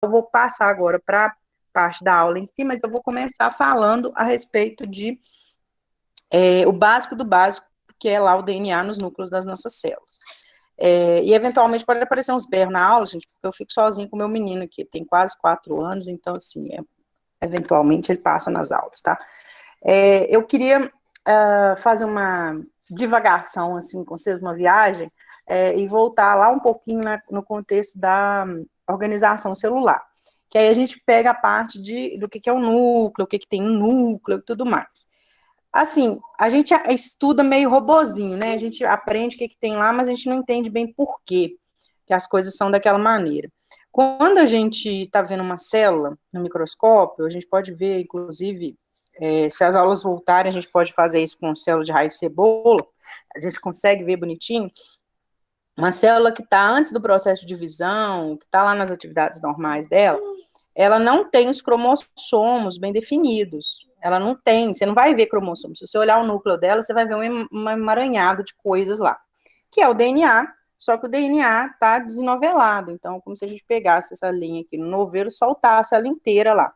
eu vou passar agora para parte da aula em si, mas eu vou começar falando a respeito de o básico do básico, que é lá o DNA nos núcleos das nossas células. E eventualmente pode aparecer uns berros na aula, gente, porque eu fico sozinha com o meu menino aqui, tem quase 4 anos, então assim, eventualmente ele passa nas aulas, tá? Eu queria fazer uma divagação, assim, com vocês, uma viagem, e voltar lá um pouquinho no contexto da organização celular, que aí a gente pega a parte do que é o núcleo, o que tem no núcleo e tudo mais. Assim, a gente estuda meio robozinho, né? A gente aprende o que tem lá, mas a gente não entende bem por quê que as coisas são daquela maneira. Quando a gente está vendo uma célula no microscópio, a gente pode ver, inclusive, se as aulas voltarem, a gente pode fazer isso com célula de raiz de cebola, a gente consegue ver bonitinho. Uma célula que está antes do processo de divisão, que está lá nas atividades normais dela, ela não tem os cromossomos bem definidos. Ela não tem, você não vai ver cromossomos. Se você olhar o núcleo dela, você vai ver um emaranhado de coisas lá, que é o DNA, só que o DNA está desnovelado. Então, como se a gente pegasse essa linha aqui no novelo e soltasse ela inteira lá.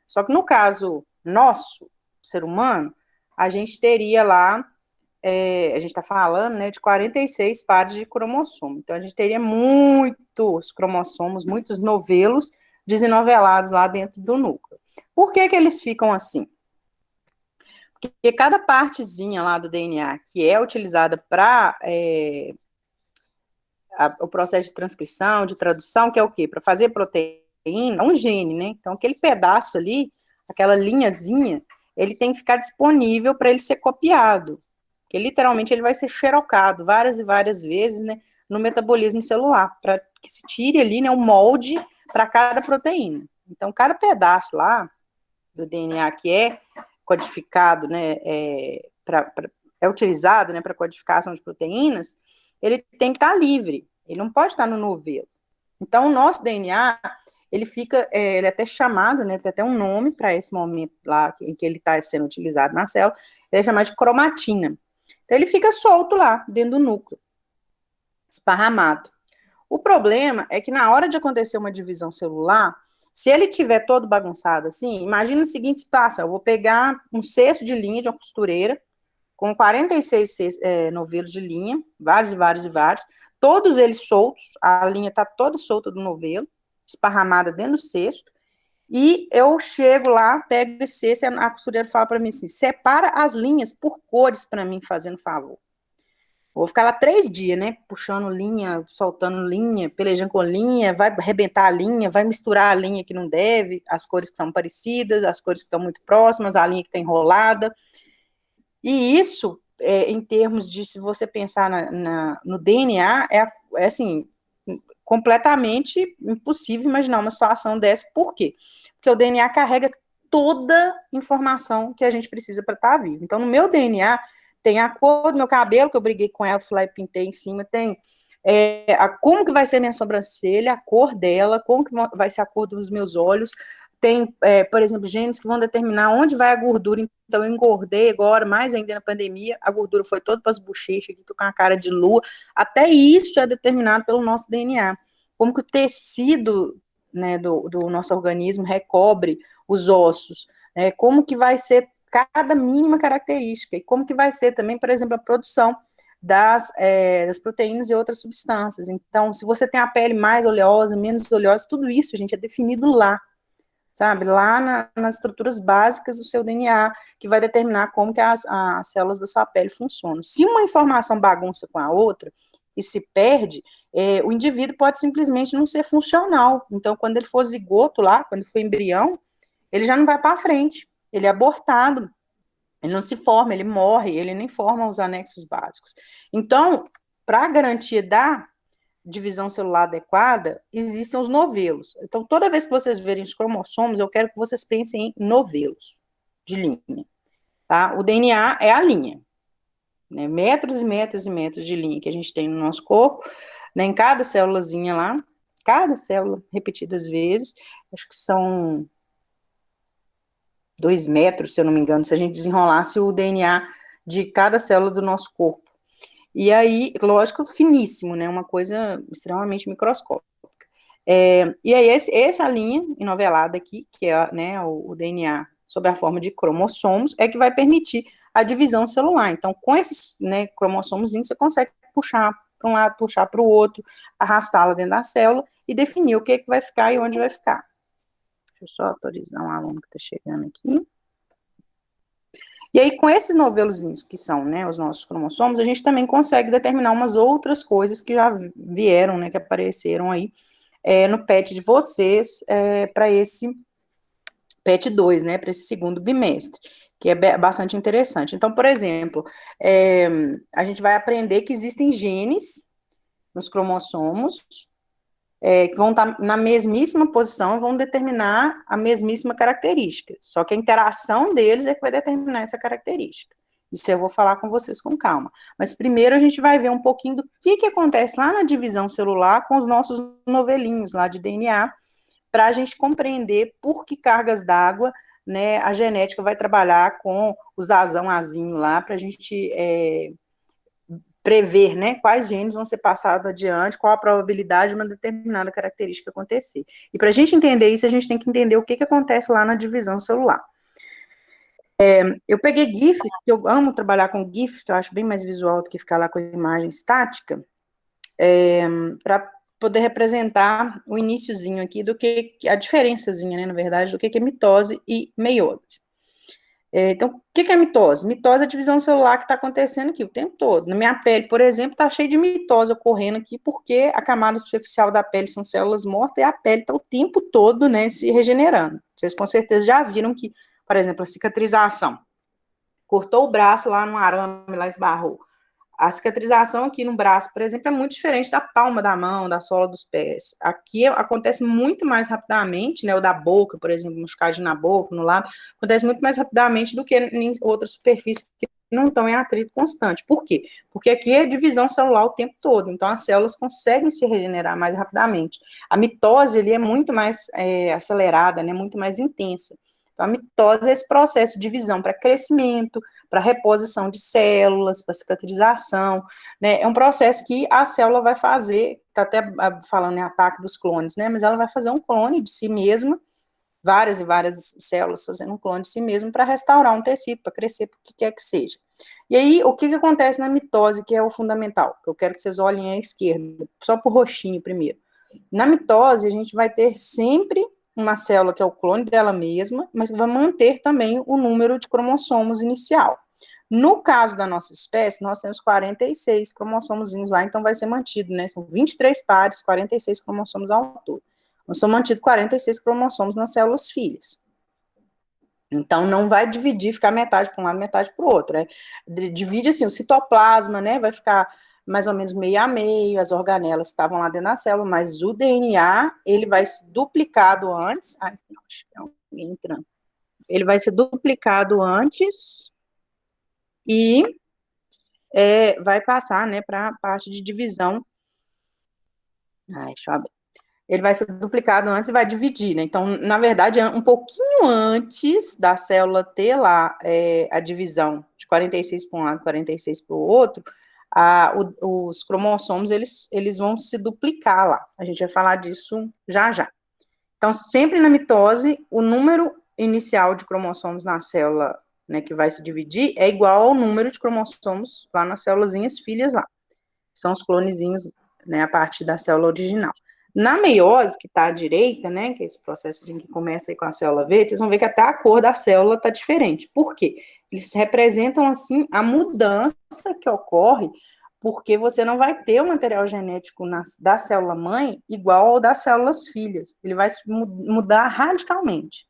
Só que no caso nosso, ser humano, a gente teria lá, a gente está falando, né, de 46 pares de cromossomo. Então, a gente teria muitos cromossomos, muitos novelos desenovelados lá dentro do núcleo. Por que eles ficam assim? Porque cada partezinha lá do DNA que é utilizada para o processo de transcrição, de tradução, que é o quê? Para fazer proteína, é um gene, né? Então, aquele pedaço ali, aquela linhazinha, ele tem que ficar disponível para ele ser copiado. Porque, literalmente, ele vai ser xerocado várias e várias vezes, né? No metabolismo celular, para que se tire ali, né, um molde para cada proteína. Então, cada pedaço lá do DNA que é codificado, né, é utilizado, né, para codificação de proteínas, ele tem que estar livre, ele não pode estar no novelo. Então, o nosso DNA, ele fica, ele é até chamado, né, tem até um nome para esse momento lá em que ele está sendo utilizado na célula, ele é chamado de cromatina. Então, ele fica solto lá, dentro do núcleo, esparramado. O problema é que na hora de acontecer uma divisão celular, se ele tiver todo bagunçado assim, imagina a seguinte situação, eu vou pegar um cesto de linha de uma costureira, com 46 novelos de linha, vários e vários e vários, todos eles soltos, a linha está toda solta do novelo, esparramada dentro do cesto, e eu chego lá, pego esse cesto, e a costureira fala para mim assim, separa as linhas por cores para mim, fazendo favor. Vou ficar lá 3 dias, né? Puxando linha, soltando linha, pelejando com linha, vai arrebentar a linha, vai misturar a linha que não deve, as cores que são parecidas, as cores que estão muito próximas, a linha que está enrolada. E isso, em termos de, se você pensar no DNA, é assim, completamente impossível imaginar uma situação dessa. Por quê? Porque o DNA carrega toda informação que a gente precisa para estar vivo. Então, no meu DNA, tem a cor do meu cabelo, que eu briguei com ela, fui lá e pintei em cima, tem como que vai ser minha sobrancelha, a cor dela, como que vai ser a cor dos meus olhos, tem, por exemplo, genes que vão determinar onde vai a gordura. Então, eu engordei agora, mais ainda na pandemia, a gordura foi toda para as bochechas, aqui tô com a cara de lua. Até isso é determinado pelo nosso DNA. Como que o tecido, né, do nosso organismo recobre os ossos, né, como que vai ser cada mínima característica, e como que vai ser também, por exemplo, a produção das proteínas e outras substâncias. Então, se você tem a pele mais oleosa, menos oleosa, tudo isso, gente, é definido lá, sabe? Lá nas estruturas básicas do seu DNA, que vai determinar como que as células da sua pele funcionam. Se uma informação bagunça com a outra e se perde, o indivíduo pode simplesmente não ser funcional. Então, quando ele for zigoto lá, quando ele for embrião, ele já não vai para frente, ele é abortado, ele não se forma, ele morre, ele nem forma os anexos básicos. Então, para garantia da divisão celular adequada, existem os novelos. Então, toda vez que vocês verem os cromossomos, eu quero que vocês pensem em novelos de linha, tá? O DNA é a linha, né? Metros e metros e metros de linha que a gente tem no nosso corpo, né? Em cada célulazinha lá, cada célula repetidas vezes, acho que são 2 metros, se eu não me engano, se a gente desenrolasse o DNA de cada célula do nosso corpo. E aí, lógico, finíssimo, né? Uma coisa extremamente microscópica. E aí, essa linha enovelada aqui, que é, né, o DNA sob a forma de cromossomos, é que vai permitir a divisão celular. Então, com esses, né, cromossomos, você consegue puxar para um lado, puxar para o outro, arrastá-la dentro da célula e definir o que vai ficar e onde vai ficar. Deixa eu só autorizar um aluno que está chegando aqui. E aí, com esses novelozinhos, que são, né, os nossos cromossomos, a gente também consegue determinar umas outras coisas que já vieram, né, que apareceram aí no PET de vocês, para esse PET 2, né, para esse segundo bimestre, que é bastante interessante. Então, por exemplo, a gente vai aprender que existem genes nos cromossomos, que vão estar na mesmíssima posição e vão determinar a mesmíssima característica. Só que a interação deles é que vai determinar essa característica. Isso eu vou falar com vocês com calma. Mas primeiro a gente vai ver um pouquinho do que acontece lá na divisão celular com os nossos novelinhos lá de DNA, para a gente compreender por que cargas d'água, né, a genética vai trabalhar com os azinho lá, para a gente prever, né, quais genes vão ser passados adiante, qual a probabilidade de uma determinada característica acontecer. E para a gente entender isso, a gente tem que entender o que acontece lá na divisão celular. Eu peguei GIFs, que eu amo trabalhar com GIFs, que eu acho bem mais visual do que ficar lá com a imagem estática, para poder representar o iniciozinho aqui do que a diferençazinha, né, na verdade, do que é mitose e meiose. Então, o que é mitose? Mitose é a divisão celular que está acontecendo aqui o tempo todo. Na minha pele, por exemplo, está cheio de mitose ocorrendo aqui, porque a camada superficial da pele são células mortas e a pele está o tempo todo, né, se regenerando. Vocês com certeza já viram que, por exemplo, a cicatrização. Cortou o braço lá no arame, lá esbarrou. A cicatrização aqui no braço, por exemplo, é muito diferente da palma da mão, da sola dos pés. Aqui acontece muito mais rapidamente, né? O da boca, por exemplo, machucadinho na boca, no lábio, acontece muito mais rapidamente do que em outras superfícies que não estão em atrito constante. Por quê? Porque aqui é divisão celular o tempo todo, então as células conseguem se regenerar mais rapidamente. A mitose ele é muito mais acelerada, né? Muito mais intensa. Então, a mitose é esse processo de divisão para crescimento, para reposição de células, para cicatrização, né? É um processo que a célula vai fazer, está até falando em ataque dos clones, né? Mas ela vai fazer um clone de si mesma, várias e várias células fazendo um clone de si mesma para restaurar um tecido, para crescer, para o que quer que seja. E aí, o que acontece na mitose, que é o fundamental? Eu quero que vocês olhem à esquerda, só por roxinho primeiro. Na mitose, a gente vai ter sempre uma célula que é o clone dela mesma, mas vai manter também o número de cromossomos inicial. No caso da nossa espécie, nós temos 46 cromossomozinhos lá, então vai ser mantido, né? São 23 pares, 46 cromossomos ao todo. Então, são mantidos 46 cromossomos nas células filhas. Então, não vai dividir, ficar metade para um lado, metade para o outro. Divide assim, o citoplasma, né? Vai ficar mais ou menos meio a meio, as organelas estavam lá dentro da célula, mas o DNA, ele vai ser duplicado antes. Ai, acho que é alguém entrando. Ele vai ser duplicado antes e vai passar, né, para a parte de divisão. Ai, deixa eu abrir. Ele vai ser duplicado antes e vai dividir, né? Então, na verdade, um pouquinho antes da célula ter lá a divisão de 46 para um lado, 46 para o outro, os cromossomos, eles vão se duplicar lá. A gente vai falar disso já já. Então, sempre na mitose, o número inicial de cromossomos na célula, né, que vai se dividir, é igual ao número de cromossomos lá nas célulazinhas filhas lá. São os clonezinhos, né, a partir da célula original. Na meiose, que está à direita, né, que é esse processo que começa aí com a célula verde, vocês vão ver que até a cor da célula está diferente. Por quê? Eles representam, assim, a mudança que ocorre, porque você não vai ter o material genético da célula mãe igual ao das células filhas. Ele vai mudar radicalmente.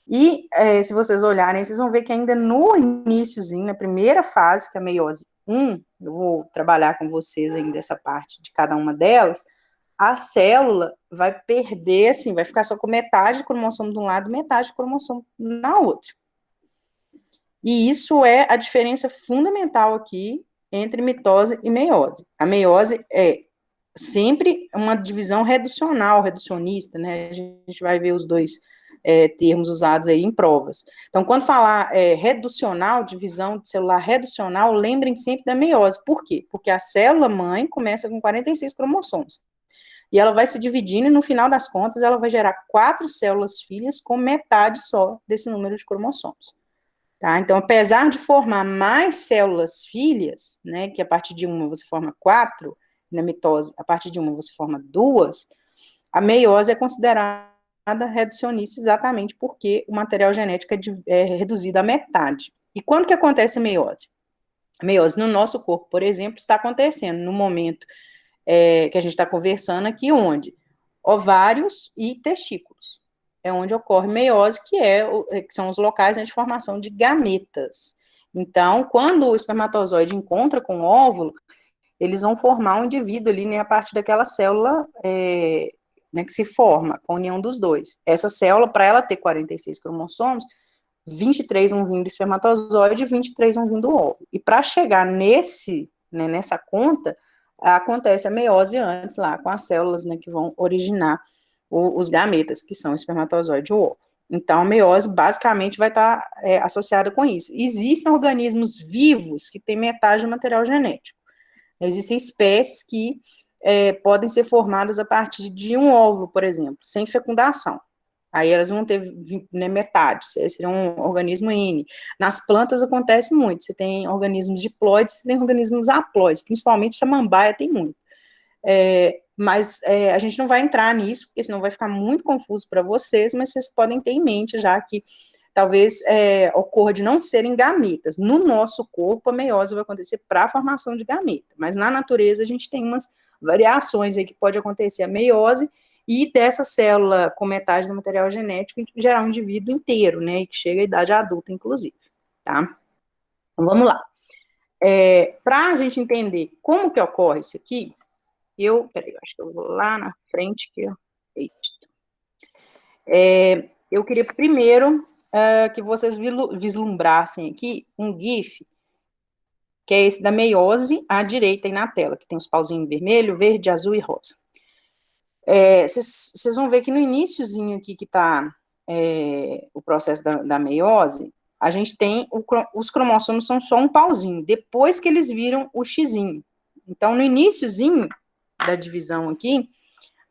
E se vocês olharem, vocês vão ver que ainda no iníciozinho, na primeira fase, que é a meiose 1, eu vou trabalhar com vocês ainda essa parte de cada uma delas, a célula vai perder, assim, vai ficar só com metade do cromossomo de um lado, metade do cromossomo na outra. E isso é a diferença fundamental aqui entre mitose e meiose. A meiose é sempre uma divisão reducionista, né? A gente vai ver os dois termos usados aí em provas. Então, quando falar reducional, divisão celular reducional, lembrem sempre da meiose. Por quê? Porque a célula mãe começa com 46 cromossomos. e ela vai se dividindo, e no final das contas, ela vai gerar 4 células filhas com metade só desse número de cromossomos. Tá? Então, apesar de formar mais células filhas, né, que a partir de uma você forma 4, na mitose, a partir de uma você forma 2, a meiose é considerada reducionista exatamente porque o material genético é reduzido à metade. E quando que acontece a meiose? A meiose no nosso corpo, por exemplo, está acontecendo no momento que a gente está conversando aqui, onde? Ovários e testículos. É onde ocorre meiose, que são os locais, né, de formação de gametas. Então, quando o espermatozoide encontra com o óvulo, eles vão formar um indivíduo ali, né, a partir daquela célula né, que se forma com a união dos dois. Essa célula, para ela ter 46 cromossomos, 23 vão vir do espermatozoide e 23 vão vir do óvulo. E para chegar nessa conta, acontece a meiose antes lá, com as células, né, que vão originar os gametas, que são o espermatozoide e o óvulo. Então, a meiose basicamente vai estar associada com isso. Existem organismos vivos que têm metade do material genético. Existem espécies que podem ser formadas a partir de um óvulo, por exemplo, sem fecundação. Aí elas vão ter, né, metade, seria um organismo N. Nas plantas acontece muito, você tem organismos diploides, você tem organismos haploides, principalmente samambaia tem muito. Mas a gente não vai entrar nisso, porque senão vai ficar muito confuso para vocês, mas vocês podem ter em mente já que talvez ocorra de não serem gametas. No nosso corpo, a meiose vai acontecer para a formação de gameta, mas na natureza a gente tem umas variações aí que pode acontecer a meiose, e dessa célula com metade do material genético gerar um indivíduo inteiro, né, e que chega à idade adulta, inclusive, tá? Então, vamos lá. Para a gente entender como que ocorre isso aqui, peraí, eu acho que eu vou lá na frente, que eu queria primeiro que vocês vislumbrassem aqui um GIF, que é esse da meiose, à direita aí na tela, que tem os pauzinhos vermelho, verde, azul e rosa. Vocês vão ver que no iniciozinho aqui que está o processo da meiose, a gente tem os cromossomos são só um pauzinho, depois que eles viram o xizinho. Então, no iniciozinho da divisão aqui,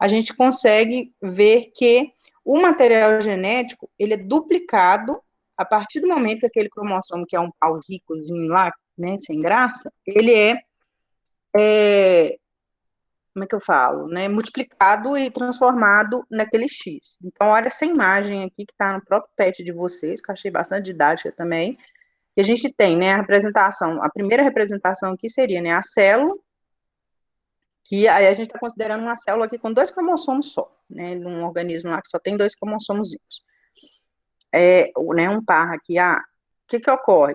a gente consegue ver que o material genético, ele é duplicado a partir do momento que aquele cromossomo, que é um pausículozinho lá, né, sem graça, ele como é que eu falo, né, multiplicado e transformado naquele X. Então, olha essa imagem aqui que está no próprio PET de vocês, que eu achei bastante didática também, que a gente tem, né, a primeira representação aqui seria, né, a célula, que aí a gente está considerando uma célula aqui com 2 cromossomos só, né, num organismo lá que só tem 2 cromossomozinhos. Né, um par aqui, o que ocorre?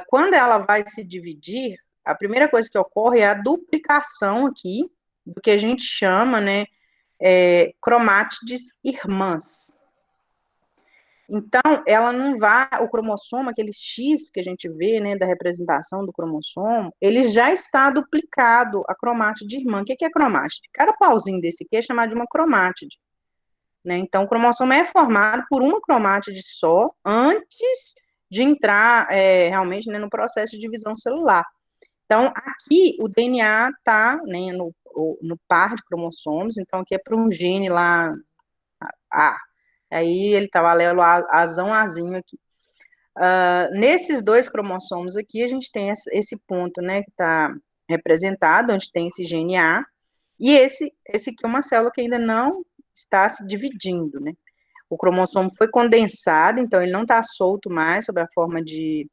Quando ela vai se dividir, a primeira coisa que ocorre é a duplicação aqui, do que a gente chama, né, cromátides irmãs. Então, ela não vai, o cromossomo, aquele X que a gente vê, né, da representação do cromossomo, ele já está duplicado a cromátide irmã. O que é cromátide? Cada pauzinho desse aqui é chamado de uma cromátide, né? Então, o cromossomo é formado por uma cromátide só antes de entrar realmente, né, no processo de divisão celular. Então, aqui o DNA está, né, no par de cromossomos, então aqui é para um gene lá, A. Aí ele está o alelo azão, azinho aqui. Nesses 2 cromossomos aqui, a gente tem esse ponto, né, que está representado, onde tem esse gene A, e esse aqui é uma célula que ainda não está se dividindo, né. O cromossomo foi condensado, então ele não está solto mais sob a forma de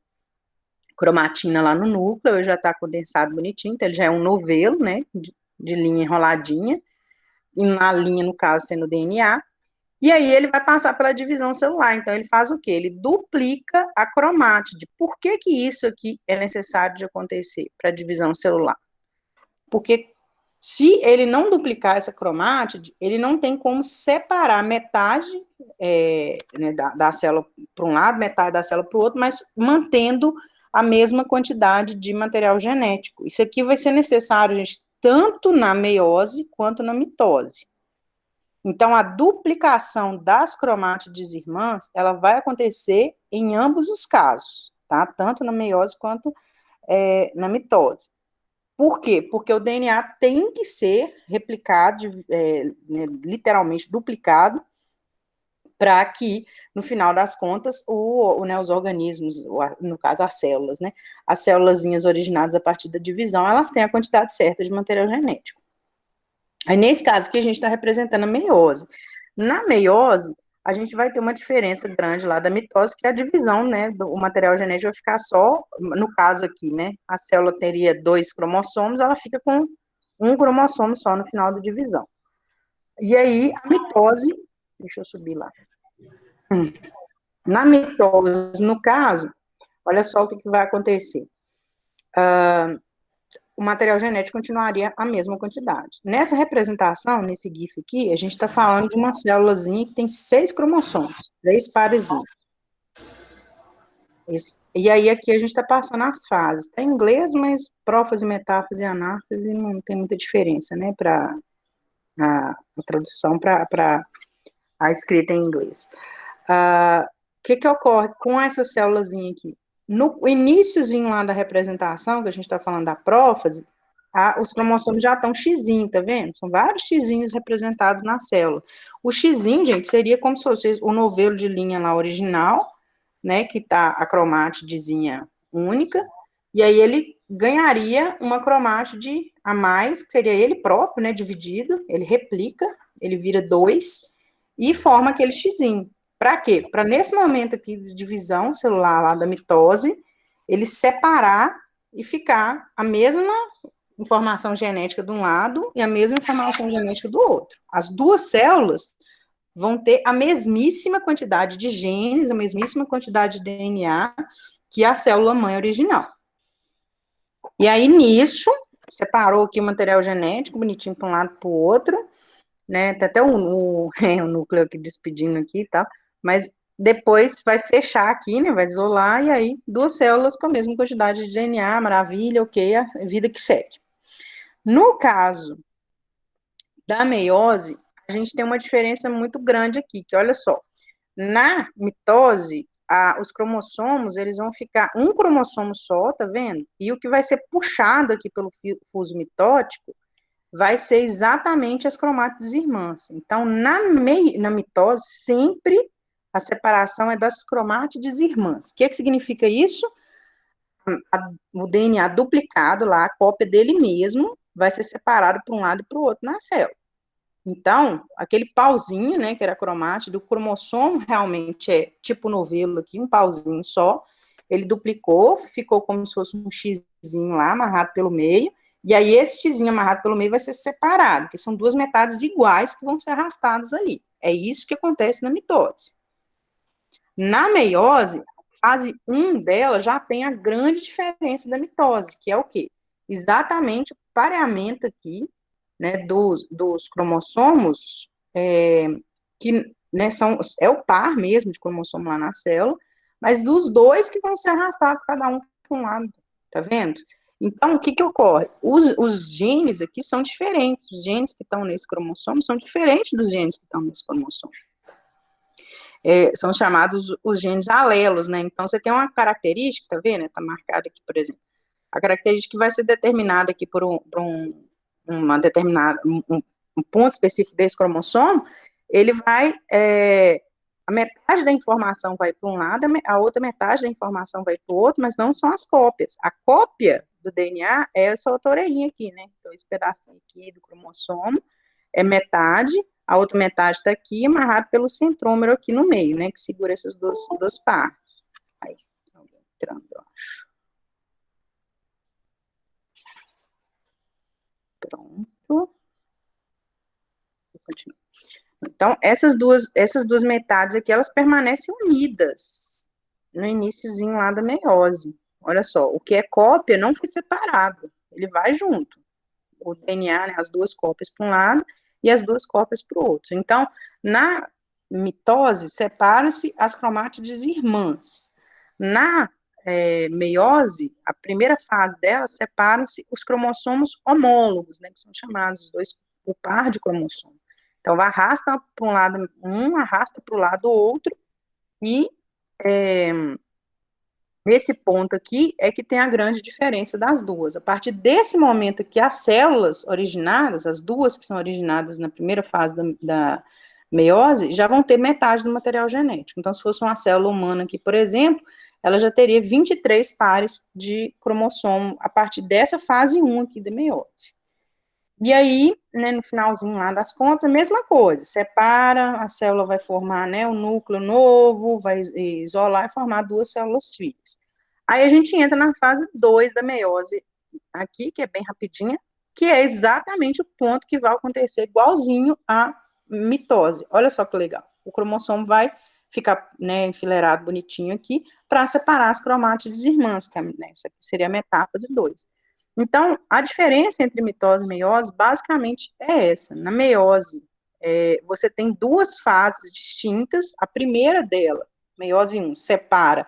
cromatina lá no núcleo, ele já está condensado bonitinho, então ele já é um novelo, né, de linha enroladinha, e na linha, no caso, sendo o DNA, e aí ele vai passar pela divisão celular, então ele faz o quê? Ele duplica a cromátide. Por que isso aqui é necessário de acontecer para a divisão celular? Porque se ele não duplicar essa cromátide, ele não tem como separar metade né, da célula para um lado, metade da célula para o outro, mas mantendo a mesma quantidade de material genético. Isso aqui vai ser necessário, gente, tanto na meiose quanto na mitose. Então, a duplicação das cromátides irmãs, ela vai acontecer em ambos os casos, tá? Tanto na meiose quanto na mitose. Por quê? Porque o DNA tem que ser replicado, né, literalmente duplicado, para que, no final das contas, né, os organismos, no caso as células, né, as célulazinhas originadas a partir da divisão, elas têm a quantidade certa de material genético. Aí, nesse caso aqui, a gente está representando a meiose. Na meiose, a gente vai ter uma diferença grande lá da mitose, que é a divisão, né, o material genético vai ficar só, no caso aqui, né, a célula teria 2 cromossomos, ela fica com um cromossomo só no final da divisão. E aí, a mitose, deixa eu subir lá. Na mitose, no caso, olha só o que vai acontecer. O material genético continuaria a mesma quantidade. Nessa representação, nesse GIF aqui, a gente está falando de uma célulazinha que tem 6 cromossomos, 3 parezinhos. E aí aqui a gente está passando as fases. Está em inglês, mas prófase, metáfase e anáfase não tem muita diferença, né, para a tradução para a escrita em inglês. O que ocorre com essa célulazinha aqui? No iniciozinho lá da representação, que a gente está falando da prófase, os cromossomos já estão xizinho, tá vendo? São vários xizinhos representados na célula. O xizinho, gente, seria como se fosse o novelo de linha lá original, né, que tá a cromátidezinha única, e aí ele ganharia uma cromátide a mais, que seria ele próprio, né, dividido, ele replica, ele vira 2 e forma aquele xizinho. Para quê? Para nesse momento aqui de divisão celular lá da mitose, ele separar e ficar a mesma informação genética de um lado e a mesma informação genética do outro. As duas células vão ter a mesmíssima quantidade de genes, a mesmíssima quantidade de DNA que a célula mãe original. E aí, nisso, separou aqui o material genético, bonitinho para um lado para o outro, né? Tem até o núcleo aqui despedindo aqui e tal, mas depois vai fechar aqui, né? Vai isolar, e aí duas células com a mesma quantidade de DNA, maravilha, ok, a vida que segue. No caso da meiose, a gente tem uma diferença muito grande aqui, que olha só, na mitose, os cromossomos, eles vão ficar um cromossomo só, tá vendo? E o que vai ser puxado aqui pelo fuso mitótico vai ser exatamente as cromátides irmãs. Então, na mitose, sempre a separação é das cromátides irmãs. O que significa isso? O DNA duplicado lá, a cópia dele mesmo, vai ser separado para um lado e para o outro na célula. Então, aquele pauzinho, né, que era cromátide, o cromossomo realmente é tipo novelo aqui, um pauzinho só. Ele duplicou, ficou como se fosse um xizinho lá, amarrado pelo meio, e aí esse xizinho amarrado pelo meio vai ser separado, que são duas metades iguais que vão ser arrastadas ali. É isso que acontece na mitose. Na meiose, fase 1 dela já tem a grande diferença da mitose, que é o quê? Exatamente o pareamento aqui, né, dos cromossomos, que, né, é o par mesmo de cromossomo lá na célula, mas os dois que vão ser arrastados, cada um para um lado, tá vendo? Então, o que ocorre? Os genes aqui são diferentes, os genes que estão nesse cromossomo são diferentes dos genes que estão nesse cromossomo. São chamados os genes alelos, né? Então, você tem uma característica, tá vendo? Tá marcada aqui, por exemplo. A característica que vai ser determinada aqui por uma determinada, um ponto específico desse cromossomo, ele vai, a metade da informação vai para um lado, a outra metade da informação vai para o outro, mas não são as cópias. A cópia do DNA é essa orelhinha aqui, né? Então, esse pedacinho aqui do cromossomo é metade, a outra metade está aqui, amarrado pelo centrômero aqui no meio, né? Que segura essas duas partes. Aí, entrando, ó. Pronto. Então, essas duas metades aqui, elas permanecem unidas no iniciozinho lá da meiose. Olha só, o que é cópia não foi separado, ele vai junto. O DNA, né, as duas cópias para um lado e as duas cópias para o outro. Então, na mitose, separam-se as cromátides irmãs. Na meiose, a primeira fase dela, separam-se os cromossomos homólogos, né, que são chamados os dois, o par de cromossomos. Então, arrasta para um lado um, arrasta para o lado outro, e Nesse ponto aqui é que tem a grande diferença das duas. A partir desse momento que as células originadas, as duas que são originadas na primeira fase da meiose, já vão ter metade do material genético. Então, se fosse uma célula humana aqui, por exemplo, ela já teria 23 pares de cromossomo a partir dessa fase 1 aqui da meiose. E aí, né, no finalzinho lá das contas, a mesma coisa, separa, a célula vai formar, né, o núcleo novo, vai isolar e formar duas células filhas. Aí a gente entra na fase 2 da meiose aqui, que é bem rapidinha, que é exatamente o ponto que vai acontecer igualzinho à mitose. Olha só que legal. O cromossomo vai ficar, né, enfileirado bonitinho aqui para separar as cromátides irmãs, que né, essa aqui seria a metáfase 2. Então, a diferença entre mitose e meiose, basicamente, é essa. Na meiose, você tem duas fases distintas. A primeira dela, meiose 1, separa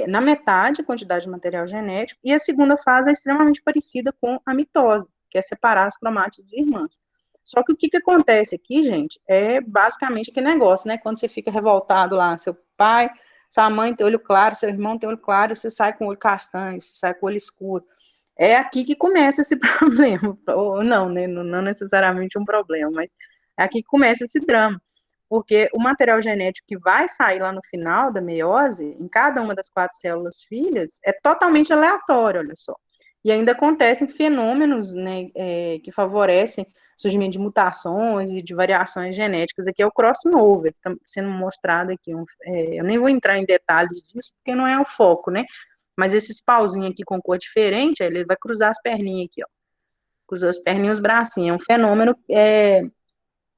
na metade a quantidade de material genético, e a segunda fase é extremamente parecida com a mitose, que é separar as cromátides irmãs. Só que o que acontece aqui, gente, é basicamente aquele negócio, né? Quando você fica revoltado lá, seu pai, sua mãe tem olho claro, seu irmão tem olho claro, você sai com olho castanho, você sai com olho escuro. É aqui que começa esse problema, ou não, né? Não necessariamente um problema, mas é aqui que começa esse drama, porque o material genético que vai sair lá no final da meiose, em cada uma das 4 células filhas, é totalmente aleatório, olha só. E ainda acontecem fenômenos, né, que favorecem o surgimento de mutações e de variações genéticas. Aqui é o crossing over, tá sendo mostrado aqui. Eu nem vou entrar em detalhes disso, porque não é o foco, né? Mas esses pauzinhos aqui com cor diferente, ele vai cruzar as perninhas aqui, ó. Cruzou as perninhas e os bracinhos. É um fenômeno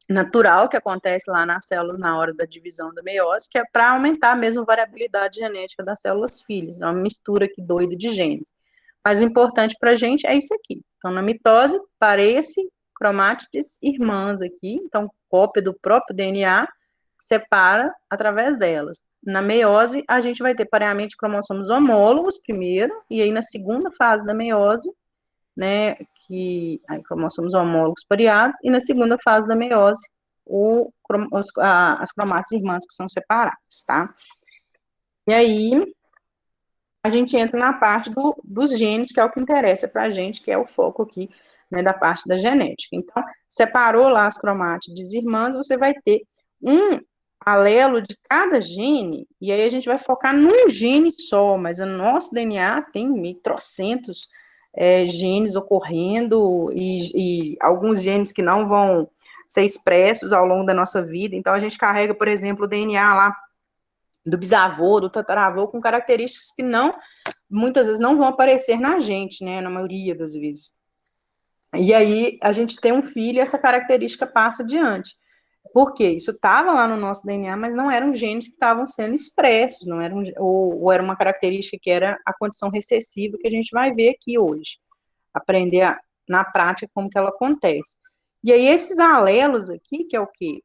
natural que acontece lá nas células na hora da divisão da meiose, que é para aumentar mesmo a variabilidade genética das células filhas. É uma mistura aqui doida de genes. Mas o importante para a gente é isso aqui. Então, na mitose, parece cromátides irmãs aqui, então, cópia do próprio DNA, separa através delas. Na meiose, a gente vai ter pareamento de cromossomos homólogos primeiro, e aí na segunda fase da meiose, né, que aí, cromossomos homólogos pareados, e na segunda fase da meiose, as cromátides irmãs que são separadas, tá? E aí, a gente entra na parte dos genes, que é o que interessa para a gente, que é o foco aqui, né, da parte da genética. Então, separou lá as cromátides irmãs, você vai ter um alelo de cada gene, e aí a gente vai focar num gene só, mas o nosso DNA tem trocentos genes ocorrendo, e alguns genes que não vão ser expressos ao longo da nossa vida. Então, a gente carrega, por exemplo, o DNA lá do bisavô, do tataravô, com características que muitas vezes não vão aparecer na gente, né, na maioria das vezes. E aí a gente tem um filho e essa característica passa adiante. Por quê? Isso estava lá no nosso DNA, mas não eram genes que estavam sendo expressos, não eram, ou era uma característica que era a condição recessiva que a gente vai ver aqui hoje. Aprender na prática como que ela acontece. E aí esses alelos aqui, que é o quê?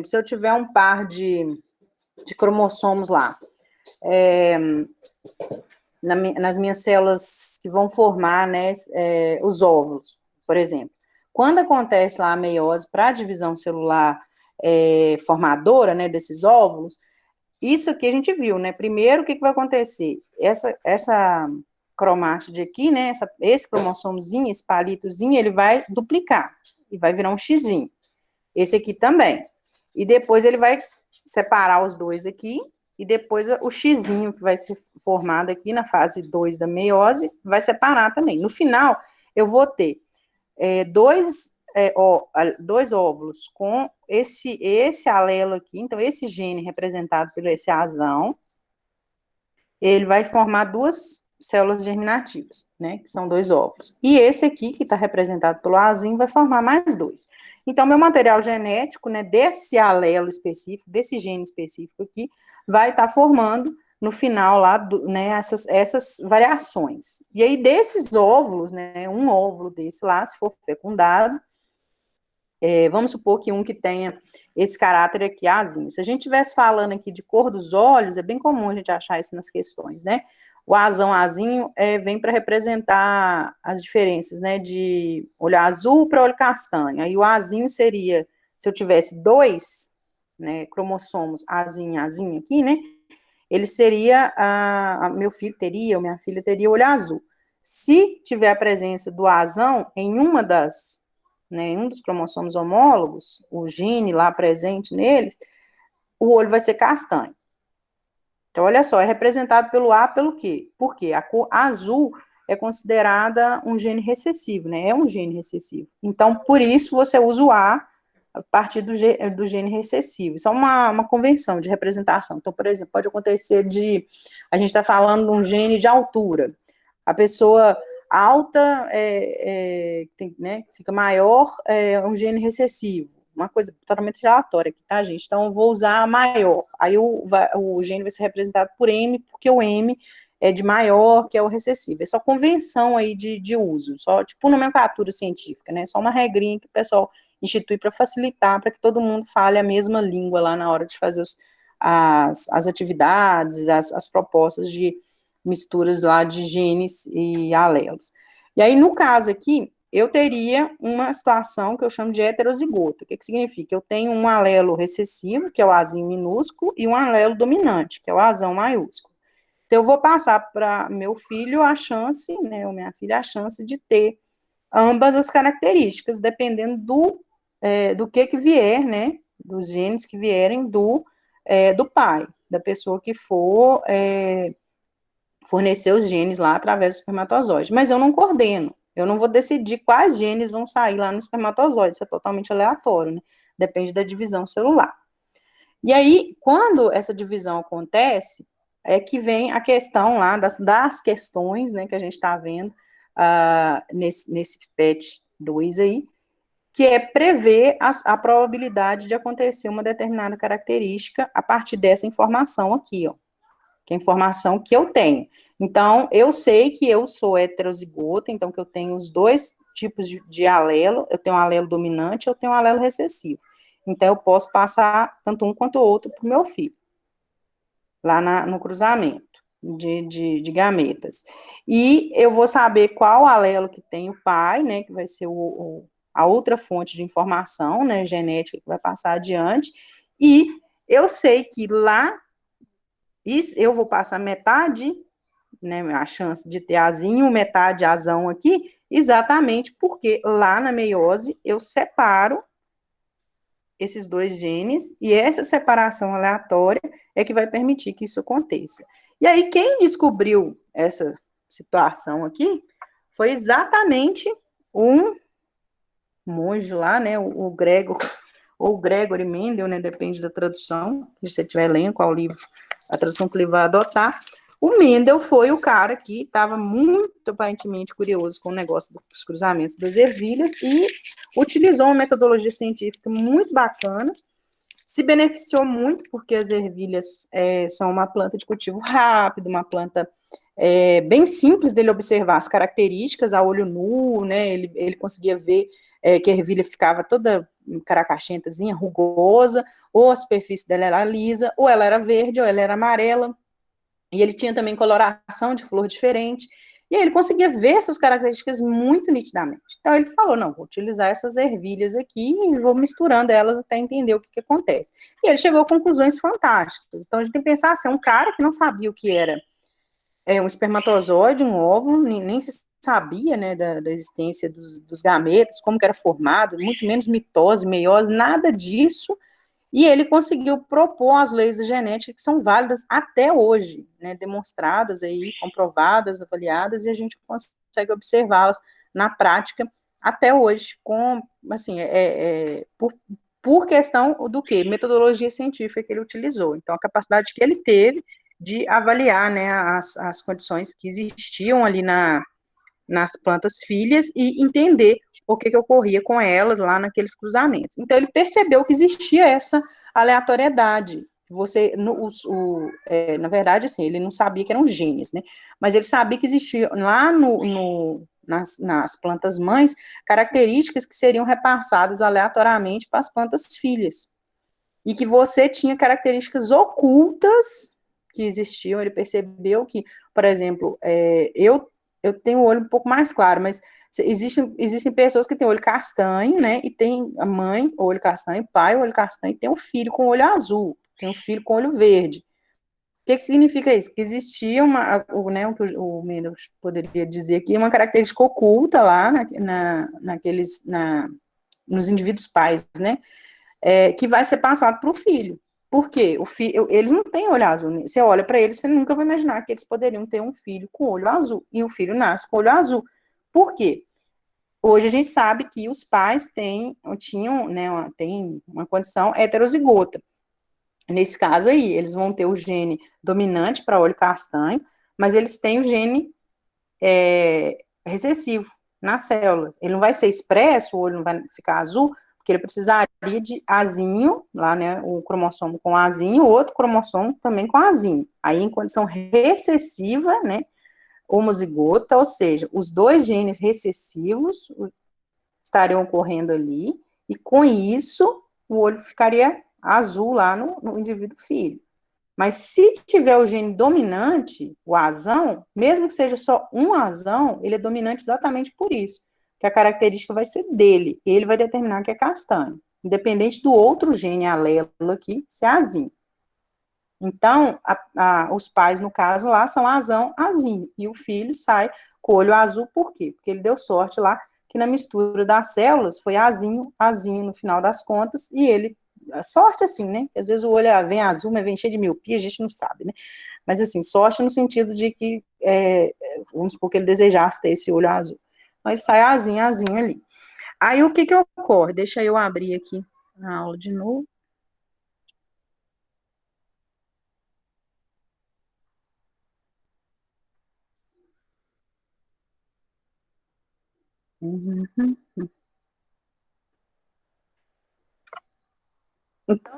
Se eu tiver um par de cromossomos lá, nas minhas células que vão formar, né, os óvulos, por exemplo. Quando acontece lá a meiose para a divisão celular formadora, né, desses óvulos, isso aqui a gente viu, né? Primeiro, o que vai acontecer? Essa cromátide aqui, né, esse cromossomozinho, esse palitozinho, ele vai duplicar e vai virar um xizinho. Esse aqui também. E depois ele vai separar os dois aqui, e depois o xizinho que vai ser formado aqui na fase 2 da meiose, vai separar também. No final, eu vou ter dois óvulos com esse alelo aqui, então esse gene representado por esse azão, ele vai formar duas células germinativas, né, que são 2 óvulos. E esse aqui, que está representado pelo azinho, vai formar mais 2. Então, meu material genético, né, desse alelo específico, desse gene específico aqui, vai estar formando, no final lá, né, essas variações. E aí, desses óvulos, né, um óvulo desse lá, se for fecundado, vamos supor que um que tenha esse caráter aqui, azinho. Se a gente estivesse falando aqui de cor dos olhos, é bem comum a gente achar isso nas questões, né? O azão, azinho, vem para representar as diferenças, né, de olho azul para olho castanho. Aí o azinho seria, se eu tivesse 2, né, cromossomos azinho e azinho aqui, né, ele seria, meu filho teria, ou minha filha teria olho azul. Se tiver a presença do azão em uma das, né, em um dos cromossomos homólogos, o gene lá presente neles, o olho vai ser castanho. Então, olha só, é representado pelo A pelo quê? Porque a cor azul é considerada um gene recessivo, né? É um gene recessivo. Então, por isso, você usa o a partir do gene recessivo. Isso é uma convenção de representação. Então, por exemplo, pode acontecer a gente está falando de um gene de altura. A pessoa alta, né, fica maior, é um gene recessivo. Uma coisa totalmente aleatória aqui, tá, gente? Então, eu vou usar a maior. Aí o gene vai ser representado por M, porque o M é de maior, que é o recessivo. É só convenção aí de uso, só tipo nomenclatura científica, né? Só uma regrinha que o pessoal institui para facilitar, para que todo mundo fale a mesma língua lá na hora de fazer as atividades, as propostas de misturas lá de genes e alelos. E aí, no caso aqui, eu teria uma situação que eu chamo de heterozigota. O que significa? Eu tenho um alelo recessivo, que é o Azinho minúsculo, e um alelo dominante, que é o Azão maiúsculo. Então, eu vou passar para meu filho a chance, né, ou minha filha, a chance de ter ambas as características, dependendo do que vier, né, dos genes que vierem do pai, da pessoa que for fornecer os genes lá através do espermatozoide. Mas eu não coordeno, eu não vou decidir quais genes vão sair lá no espermatozoide, isso é totalmente aleatório, né? Depende da divisão celular. E aí, quando essa divisão acontece, é que vem a questão lá das questões, né, que a gente está vendo nesse PET 2 aí, que é prever a probabilidade de acontecer uma determinada característica a partir dessa informação aqui, ó, que é a informação que eu tenho. Então, eu sei que eu sou heterozigota, então que eu tenho os dois tipos de alelo, eu tenho um alelo dominante, eu tenho um alelo recessivo. Então, eu posso passar tanto um quanto o outro para o meu filho, lá no cruzamento de gametas. E eu vou saber qual alelo que tem o pai, né, que vai ser a outra fonte de informação, né, genética que vai passar adiante, e eu sei que lá eu vou passar metade, né, a chance de ter azinho, metade azão aqui, exatamente porque lá na meiose eu separo esses dois genes, e essa separação aleatória é que vai permitir que isso aconteça. E aí, quem descobriu essa situação aqui foi exatamente um monge lá, né, o Gregor, ou Gregory Mendel, né, depende da tradução, se você tiver lendo qual livro, a tradução que ele vai adotar. O Mendel foi o cara que estava muito, aparentemente, curioso com o negócio dos cruzamentos das ervilhas e utilizou uma metodologia científica muito bacana, se beneficiou muito, porque as ervilhas são uma planta de cultivo rápido, uma planta bem simples dele observar as características a olho nu, né, ele conseguia ver que a ervilha ficava toda caracachentazinha, rugosa, ou a superfície dela era lisa, ou ela era verde, ou ela era amarela, e ele tinha também coloração de flor diferente, e aí ele conseguia ver essas características muito nitidamente. Então ele falou, não, vou utilizar essas ervilhas aqui e vou misturando elas até entender o que acontece. E ele chegou a conclusões fantásticas. Então a gente tem que pensar assim, um cara que não sabia o que era um espermatozoide, um óvulo, nem se sabia, né, da existência dos gametas, como que era formado, muito menos mitose, meiose, nada disso, e ele conseguiu propor as leis da genética que são válidas até hoje, né, demonstradas aí, comprovadas, avaliadas, e a gente consegue observá-las na prática até hoje, com, assim, por questão do quê? Metodologia científica que ele utilizou. Então, a capacidade que ele teve de avaliar, né, as condições que existiam ali nas plantas filhas e entender o que ocorria com elas lá naqueles cruzamentos. Então, ele percebeu que existia essa aleatoriedade. Você, na verdade, assim, ele não sabia que eram genes, né? Mas ele sabia que existia lá nas plantas mães características que seriam repassadas aleatoriamente para as plantas filhas. E que você tinha características ocultas que existiam. Ele percebeu que, por exemplo, eu tenho o olho um pouco mais claro, mas existem pessoas que têm olho castanho, né, e tem a mãe, olho castanho, pai, olho castanho, e tem um filho com olho azul, tem um filho com olho verde. que significa isso? Que existia o que o Mendel poderia dizer aqui, uma característica oculta lá nos indivíduos pais, né? Que vai ser passado para o filho. Por quê? Eles não têm olho azul. Né? Você olha para eles, você nunca vai imaginar que eles poderiam ter um filho com olho azul. E o filho nasce com olho azul. Por quê? Hoje a gente sabe que os pais tinham, né, tem uma condição heterozigota. Nesse caso aí, eles vão ter o gene dominante para olho castanho, mas eles têm o gene recessivo na célula. Ele não vai ser expresso, o olho não vai ficar azul, porque ele precisaria de azinho, lá, né, o cromossomo com azinho, outro cromossomo também com azinho. Aí, em condição recessiva, né, homozigota, ou seja, os dois genes recessivos estariam ocorrendo ali, e com isso, o olho ficaria azul lá no indivíduo filho. Mas se tiver o gene dominante, o azão, mesmo que seja só um azão, ele é dominante exatamente por isso, que a característica vai ser dele, ele vai determinar que é castanho, independente do outro gene alelo aqui, se é azinho. Então, os pais, no caso lá, são azão, azinho, e o filho sai com o olho azul, por quê? Porque ele deu sorte lá, que na mistura das células foi azinho, azinho no final das contas, e ele a sorte, assim, né? Às vezes o olho vem azul, mas vem cheio de miopia, a gente não sabe, né? Mas, assim, sorte no sentido de que, vamos supor que ele desejasse ter esse olho azul. Mas sai azinho, azinho ali. Aí, o que que ocorre? Deixa eu abrir aqui a aula de novo. Uhum. Então,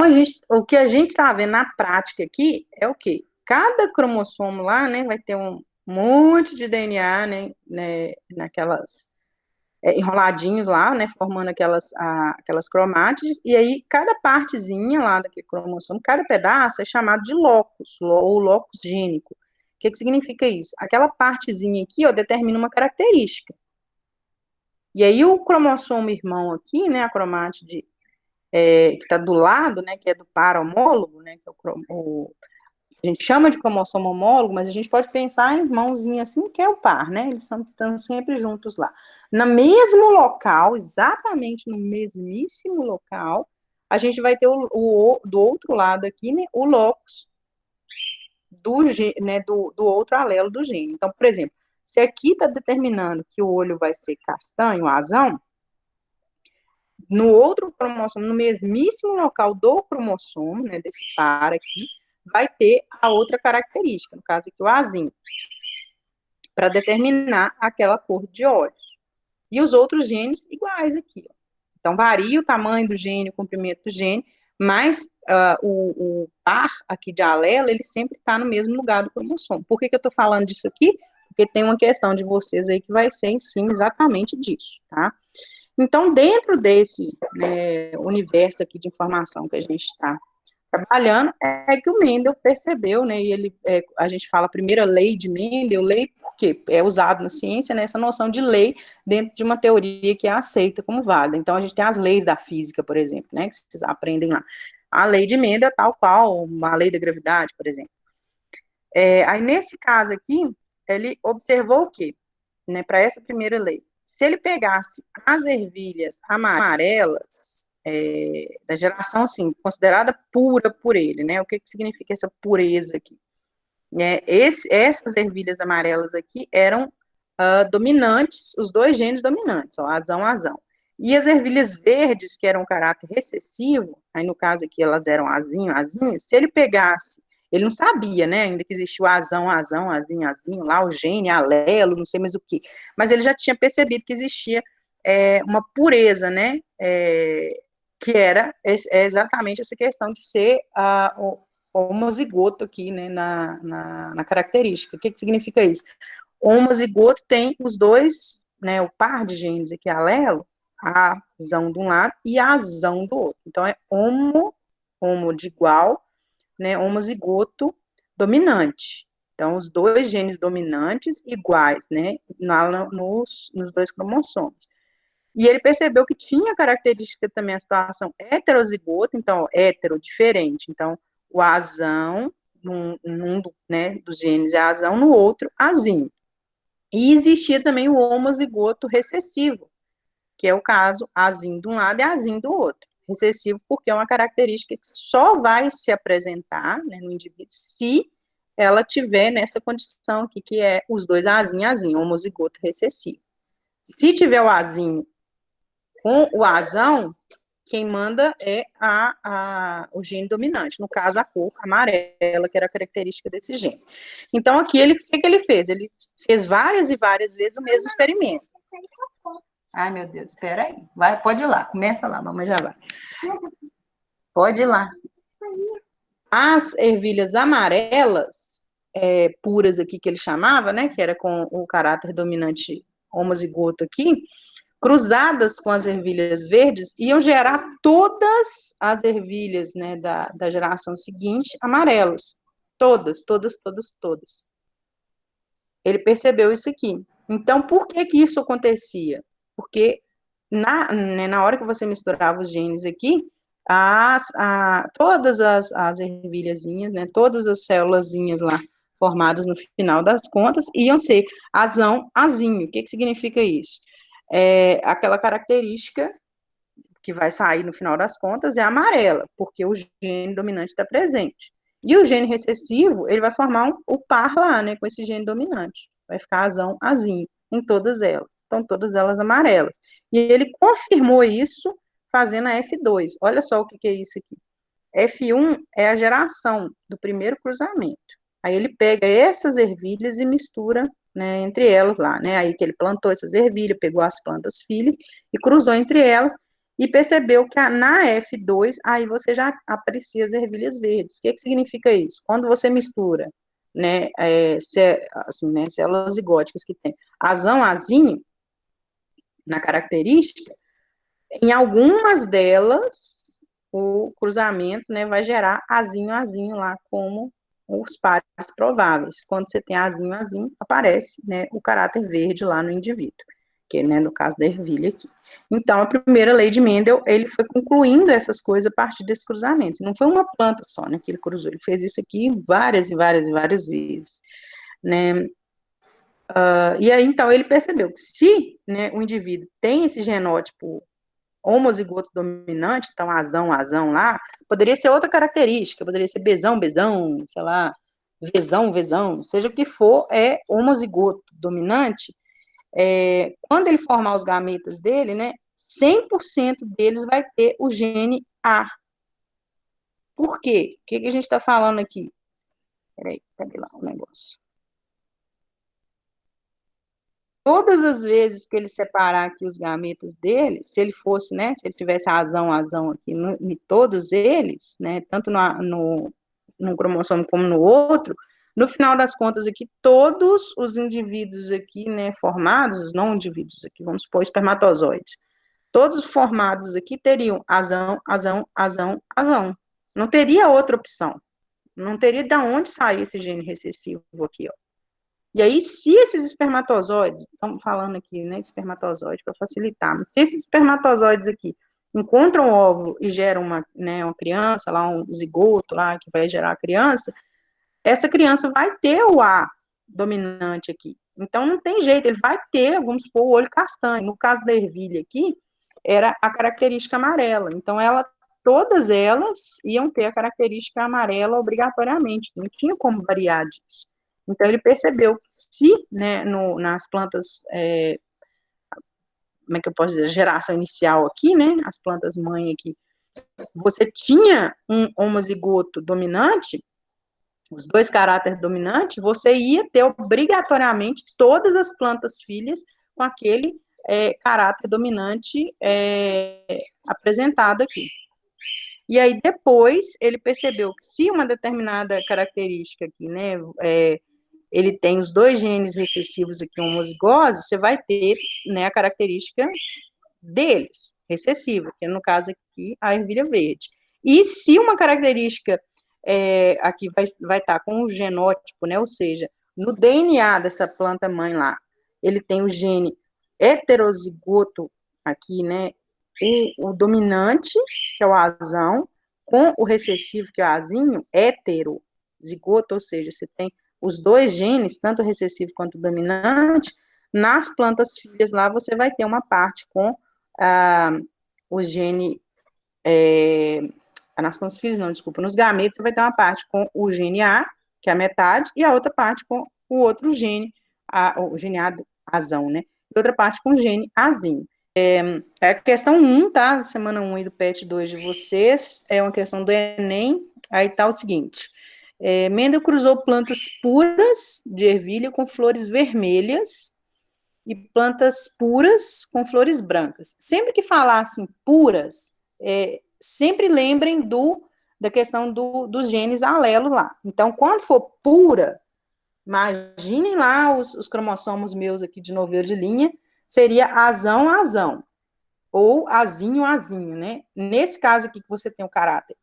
o que a gente está vendo na prática aqui é o quê? Cada cromossomo lá, né, vai ter um monte de DNA, né naquelas enroladinhos lá, né, formando aquelas cromátides, e aí cada partezinha lá daquele cromossomo, cada pedaço é chamado de locus, ou locus gênico. O que significa isso? Aquela partezinha aqui, ó, determina uma característica. E aí o cromossomo irmão aqui, né, a cromátide que está do lado, né, que é do par homólogo, né, que é a gente chama de cromossomo homólogo, mas a gente pode pensar em irmãozinho assim, que é o par, né? Eles estão sempre juntos lá. No mesmo local, exatamente no mesmíssimo local, a gente vai ter do outro lado aqui, né, o locus do outro alelo do gene. Então, por exemplo, se aqui está determinando que o olho vai ser castanho, azão, no outro cromossomo, no mesmíssimo local do cromossomo, né, desse par aqui, vai ter a outra característica, no caso aqui o azinho, para determinar aquela cor de olhos. E os outros genes iguais aqui. Ó. Então, varia o tamanho do gene, o comprimento do gene, mas o par aqui de alelo, ele sempre está no mesmo lugar do cromossomo. Por que eu estou falando disso aqui? Porque tem uma questão de vocês aí que vai ser em cima exatamente disso, tá? Então, dentro desse universo aqui de informação que a gente está trabalhando, é que o Mendel percebeu, né, e a gente fala a primeira lei de Mendel, lei porque é usado na ciência, né, essa noção de lei dentro de uma teoria que é aceita como válida. Então, a gente tem as leis da física, por exemplo, né, que vocês aprendem lá. A lei de Mendel é tal qual a lei da gravidade, por exemplo. Aí, nesse caso aqui, ele observou o quê? Né, para essa primeira lei. Se ele pegasse as ervilhas amarelas, da geração, assim, considerada pura por ele, né? O que significa essa pureza aqui? Essas ervilhas amarelas aqui eram dominantes, os dois genes dominantes, ó, azão, azão. E as ervilhas verdes, que eram caráter recessivo, aí no caso aqui elas eram azinho, azinho, se ele pegasse, ele não sabia, né, ainda que existia o azão, azão, azinho, azinho, lá o gene, alelo, não sei mais o que, mas ele já tinha percebido que existia uma pureza, né, que era exatamente essa questão de ser o homozigoto aqui, né, na característica. O que significa isso? O homozigoto tem os dois, né, o par de genes aqui, alelo, a azão de um lado e a azão do outro. Então, é homo de igual, né, homozigoto dominante. Então, os dois genes dominantes iguais, né, nos dois cromossomos. E ele percebeu que tinha característica também a situação heterozigota, então, hétero, diferente. Então, o azão né, dos genes é azão, no outro, azinho. E existia também o homozigoto recessivo, que é o caso azinho de um lado e azinho do outro. Recessivo porque é uma característica que só vai se apresentar, né, no indivíduo se ela tiver nessa condição aqui, que é os dois azinho, azinho, homozigoto recessivo. Se tiver o azinho com o azão, quem manda é o gene dominante, no caso a cor amarela, que era a característica desse gene. Então aqui o que ele fez? Ele fez várias e várias vezes o mesmo experimento. Ai, meu Deus, espera aí. Vai, pode ir lá, começa lá, mamãe já vai. Pode ir lá. As ervilhas amarelas, puras aqui que ele chamava, né, que era com o caráter dominante homozigoto aqui, cruzadas com as ervilhas verdes, iam gerar todas as ervilhas, né, da geração seguinte amarelas. Todas, todas, todas, todas. Ele percebeu isso aqui. Então, por que que isso acontecia? Porque na hora que você misturava os genes aqui, todas as ervilhazinhas, né, todas as célulazinhas lá formadas no final das contas, iam ser azão, azinho. O que que significa isso? Aquela característica que vai sair no final das contas é amarela, porque o gene dominante está presente. E o gene recessivo, ele vai formar o par lá, né, com esse gene dominante. Vai ficar azão, azinho, em todas elas. Então, todas elas amarelas. E ele confirmou isso fazendo a F2. Olha só o que é isso aqui. F1 é a geração do primeiro cruzamento. Aí ele pega essas ervilhas e mistura, né, entre elas lá, né? Aí que ele plantou essas ervilhas, pegou as plantas filhas e cruzou entre elas e percebeu que na F2, aí você já aprecia as ervilhas verdes. O que significa isso? Quando você mistura, né, assim, né, células zigóticas que tem azão, azinho, na característica, em algumas delas, o cruzamento, né, vai gerar azinho, azinho lá como os pares prováveis. Quando você tem azinho, azinho, aparece, né, o caráter verde lá no indivíduo, que, né, no caso da ervilha aqui. Então, a primeira lei de Mendel, ele foi concluindo essas coisas a partir desses cruzamentos. Não foi uma planta só, né, que ele cruzou, ele fez isso aqui várias e várias e várias vezes, né. E aí, então, ele percebeu que se, né, o indivíduo tem esse genótipo homozigoto dominante, então azão, azão lá, poderia ser outra característica, poderia ser bezão, bezão, sei lá, vezão, vezão, seja o que for, é homozigoto dominante. Quando ele formar os gametas dele, né, 100% deles vai ter o gene A. Por quê? O que a gente está falando aqui? Peraí, cadê lá o negócio? Todas as vezes que ele separar aqui os gametas dele, se ele fosse, né, se ele tivesse azão aqui em todos eles, né, tanto no cromossomo como no outro, no final das contas aqui, todos os indivíduos aqui, né, formados, não indivíduos aqui, vamos supor, espermatozoides, todos formados aqui teriam azão, azão, azão, azão. Não teria outra opção. Não teria de onde sair esse gene recessivo aqui, ó. E aí, se esses espermatozoides, estamos falando aqui, né, de espermatozoide para facilitar, mas se esses espermatozoides aqui encontram o óvulo e geram uma criança, lá um zigoto lá que vai gerar a criança, essa criança vai ter o A dominante aqui. Então, não tem jeito, ele vai ter, vamos supor, o olho castanho. No caso da ervilha aqui, era a característica amarela. Então, todas elas iam ter a característica amarela obrigatoriamente, não tinha como variar disso. Então, ele percebeu que se, né, nas plantas, como é que eu posso dizer, geração inicial aqui, né, as plantas mãe aqui, você tinha um homozigoto dominante, os dois caráteres dominantes, você ia ter obrigatoriamente todas as plantas filhas com aquele caráter dominante apresentado aqui. E aí, depois, ele percebeu que se uma determinada característica aqui, né, ele tem os dois genes recessivos aqui, homozigose, você vai ter, né, a característica deles, recessiva, que no caso aqui, a ervilha verde. E se uma característica aqui vai estar com o genótipo, né, ou seja, no DNA dessa planta mãe lá, ele tem o gene heterozigoto aqui, né, o dominante, que é o azão, com o recessivo, que é o azinho, hétero. homozigoto, ou seja, você tem os dois genes, tanto o recessivo quanto o dominante, nas plantas filhas lá você vai ter uma parte com o gene, nas plantas filhas não, desculpa, nos gametos você vai ter uma parte com o gene A, que é a metade, e a outra parte com o outro gene, o gene Azão, né? E outra parte com o gene Azinho. É a questão 1, tá? Semana 1 aí do PET 2 de vocês, é uma questão do Enem, aí tá o seguinte, Mendel cruzou plantas puras de ervilha com flores vermelhas e plantas puras com flores brancas. Sempre que falassem puras, sempre lembrem da questão dos genes alelos lá. Então, quando for pura, imaginem lá os cromossomos meus aqui de novelo de linha, seria azão, azão, ou azinho, azinho, né? Nesse caso aqui que você tem o caráter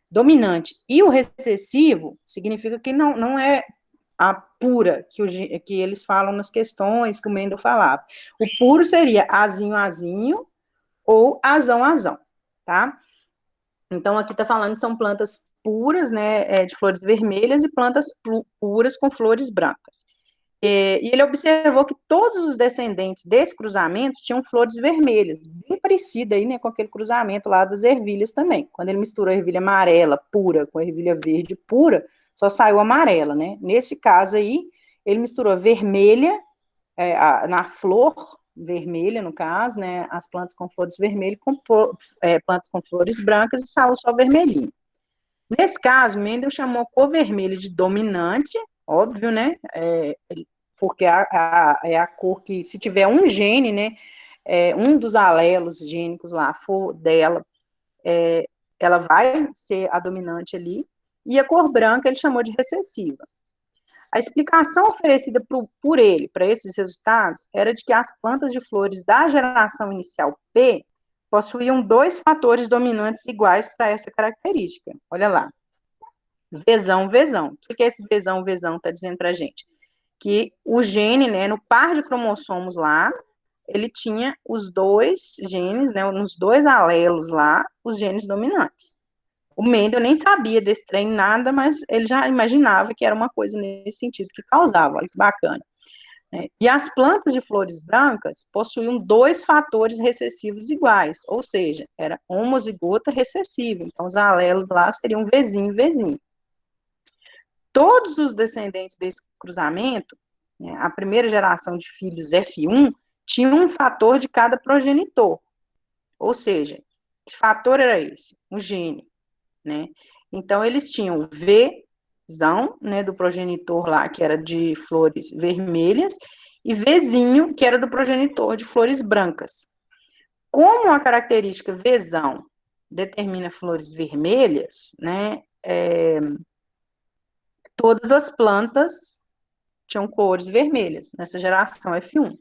dominante e o recessivo, significa que não é a pura que eles falam nas questões que o Mendel falava. O puro seria azinho, azinho, ou azão, azão, tá? Então, aqui está falando que são plantas puras, né, de flores vermelhas e plantas puras com flores brancas. E ele observou que todos os descendentes desse cruzamento tinham flores vermelhas, bem parecida aí, né, com aquele cruzamento lá das ervilhas também. Quando ele misturou a ervilha amarela pura com a ervilha verde pura, só saiu amarela, né? Nesse caso aí, ele misturou a vermelha, na flor vermelha, no caso, né, as plantas com flores vermelhas, com plantas com flores brancas e saiu só vermelhinho. Nesse caso, Mendel chamou a cor vermelha de dominante, óbvio, né? Porque é a cor que, se tiver um gene, né? Um dos alelos gênicos lá for dela, ela vai ser a dominante ali. E a cor branca ele chamou de recessiva. A explicação oferecida por ele para esses resultados era de que as plantas de flores da geração inicial P possuíam dois fatores dominantes iguais para essa característica. Olha lá. Vezão, vezão. O que é esse vezão, vezão está dizendo para a gente? Que o gene, né, no par de cromossomos lá, ele tinha os dois genes, né, nos dois alelos lá, os genes dominantes. O Mendel nem sabia desse trem nada, mas ele já imaginava que era uma coisa nesse sentido que causava, olha que bacana. E as plantas de flores brancas possuíam dois fatores recessivos iguais, ou seja, era homozigota recessiva, então os alelos lá seriam Vzinho e Vzinho. Todos os descendentes desse cruzamento, né, a primeira geração de filhos F1, tinha um fator de cada progenitor, ou seja, que fator era esse? Um gene, né? Então, eles tinham o Vzão, né, do progenitor lá, que era de flores vermelhas, e Vzinho, que era do progenitor de flores brancas. Como a característica Vzão determina flores vermelhas, né, todas as plantas tinham cores vermelhas nessa geração F1.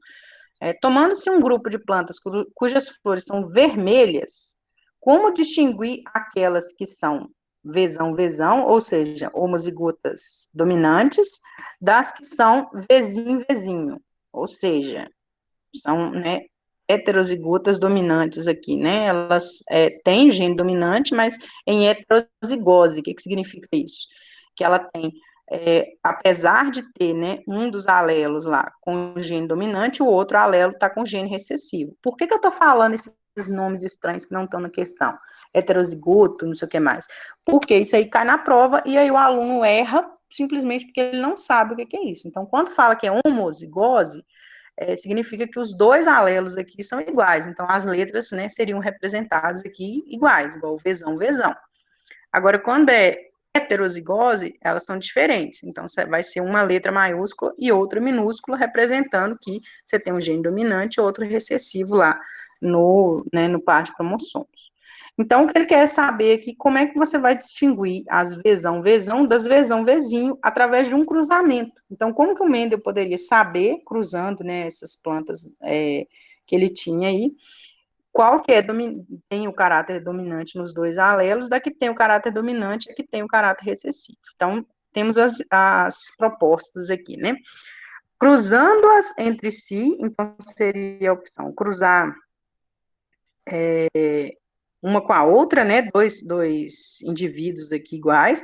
Tomando-se um grupo de plantas cujas flores são vermelhas, como distinguir aquelas que são Vzão, Vzão, ou seja, homozigotas dominantes, das que são Vzinho, Vzinho, ou seja, são, né, heterozigotas dominantes aqui, né? Elas têm gene dominante, mas em heterozigose. O que significa isso? Que ela tem, apesar de ter, né, um dos alelos lá com o gene dominante, o outro alelo está com o gene recessivo. Por que eu estou falando esses nomes estranhos que não estão na questão? Heterozigoto, não sei o que mais. Porque isso aí cai na prova e aí o aluno erra simplesmente porque ele não sabe o que é isso. Então, quando fala que é homozigose, significa que os dois alelos aqui são iguais, então as letras, né, seriam representadas aqui iguais, igual Vzão, Vzão. Agora, quando é heterozigose, elas são diferentes, então vai ser uma letra maiúscula e outra minúscula, representando que você tem um gene dominante e outro recessivo lá no par de cromossomos. Então, o que ele quer saber aqui, como é que você vai distinguir as Vzão, Vzão das Vzão, Vzinho, através de um cruzamento. Então, como que o Mendel poderia saber, cruzando, né, essas plantas que ele tinha aí, qual que tem o caráter dominante nos dois alelos, da que tem o caráter dominante e que tem o caráter recessivo. Então, temos as propostas aqui, né? Cruzando-as entre si, então seria a opção cruzar uma com a outra, né, dois indivíduos aqui iguais,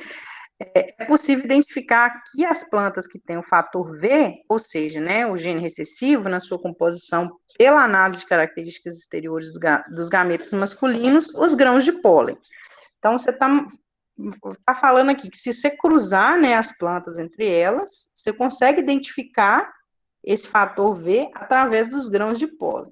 É possível identificar que as plantas que têm o fator V, ou seja, né, o gene recessivo, na sua composição, pela análise de características exteriores dos gametas masculinos, os grãos de pólen. Então, você está falando aqui que se você cruzar, né, as plantas entre elas, você consegue identificar esse fator V através dos grãos de pólen.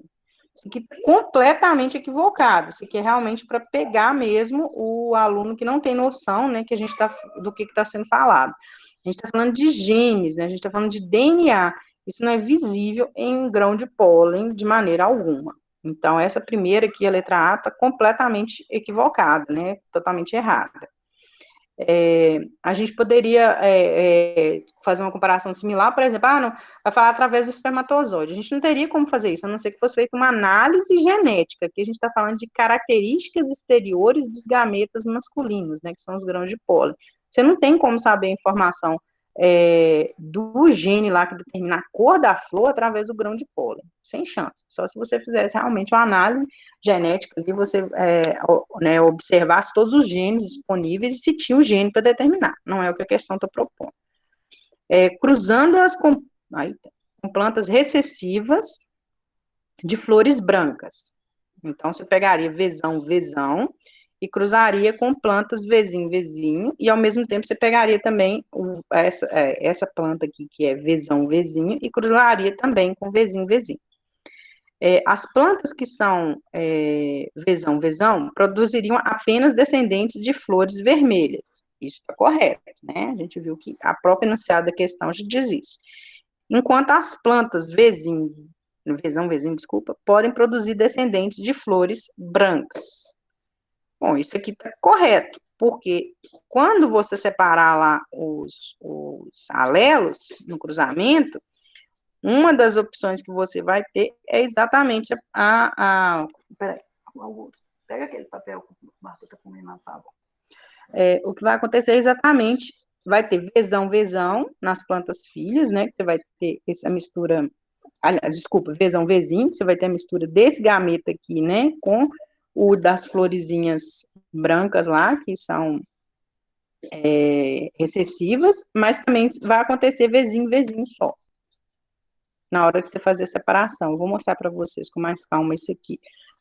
Isso aqui está completamente equivocado. Isso aqui é realmente para pegar mesmo o aluno que não tem noção, né, que a gente do que está sendo falado. A gente está falando de genes, né, a gente está falando de DNA. Isso não é visível em grão de pólen de maneira alguma. Então, essa primeira aqui, a letra A, está completamente equivocada, né, totalmente errada. A gente poderia fazer uma comparação similar, por exemplo, não, vai falar através do espermatozoide. A gente não teria como fazer isso, a não ser que fosse feita uma análise genética. Aqui a gente está falando de características exteriores dos gametas masculinos, né, que são os grãos de pólen. Você não tem como saber a informação do gene lá que determina a cor da flor através do grão de pólen. Sem chance. Só se você fizesse realmente uma análise genética ali, você né, observasse todos os genes disponíveis e se tinha o gene para determinar. Não é o que a questão está propondo. Cruzando-as com plantas recessivas de flores brancas. Então, você pegaria vezão, vezão, e cruzaria com plantas vizinho, vizinho, e ao mesmo tempo você pegaria também essa planta aqui, que é vezão, vizinho, e cruzaria também com vizinho, vizinho. As plantas que são vezão, vezão, produziriam apenas descendentes de flores vermelhas. Isso está correto, né? A gente viu que a própria enunciado da questão já diz isso. Enquanto as plantas vezão, vizinho, desculpa, podem produzir descendentes de flores brancas. Bom, isso aqui está correto, porque quando você separar lá os alelos no cruzamento, uma das opções que você vai ter é exatamente peraí, pega aquele papel que o Marta está comendo, por favor. O que vai acontecer é exatamente, vai ter vezão, vezão nas plantas filhas, né, que você vai ter essa mistura, desculpa, vezão, vezinho, você vai ter a mistura desse gameta aqui, né, com o das florezinhas brancas lá, que são recessivas, mas também vai acontecer vezinho, vezinho só. Na hora que você fazer a separação, eu vou mostrar para vocês com mais calma isso aqui.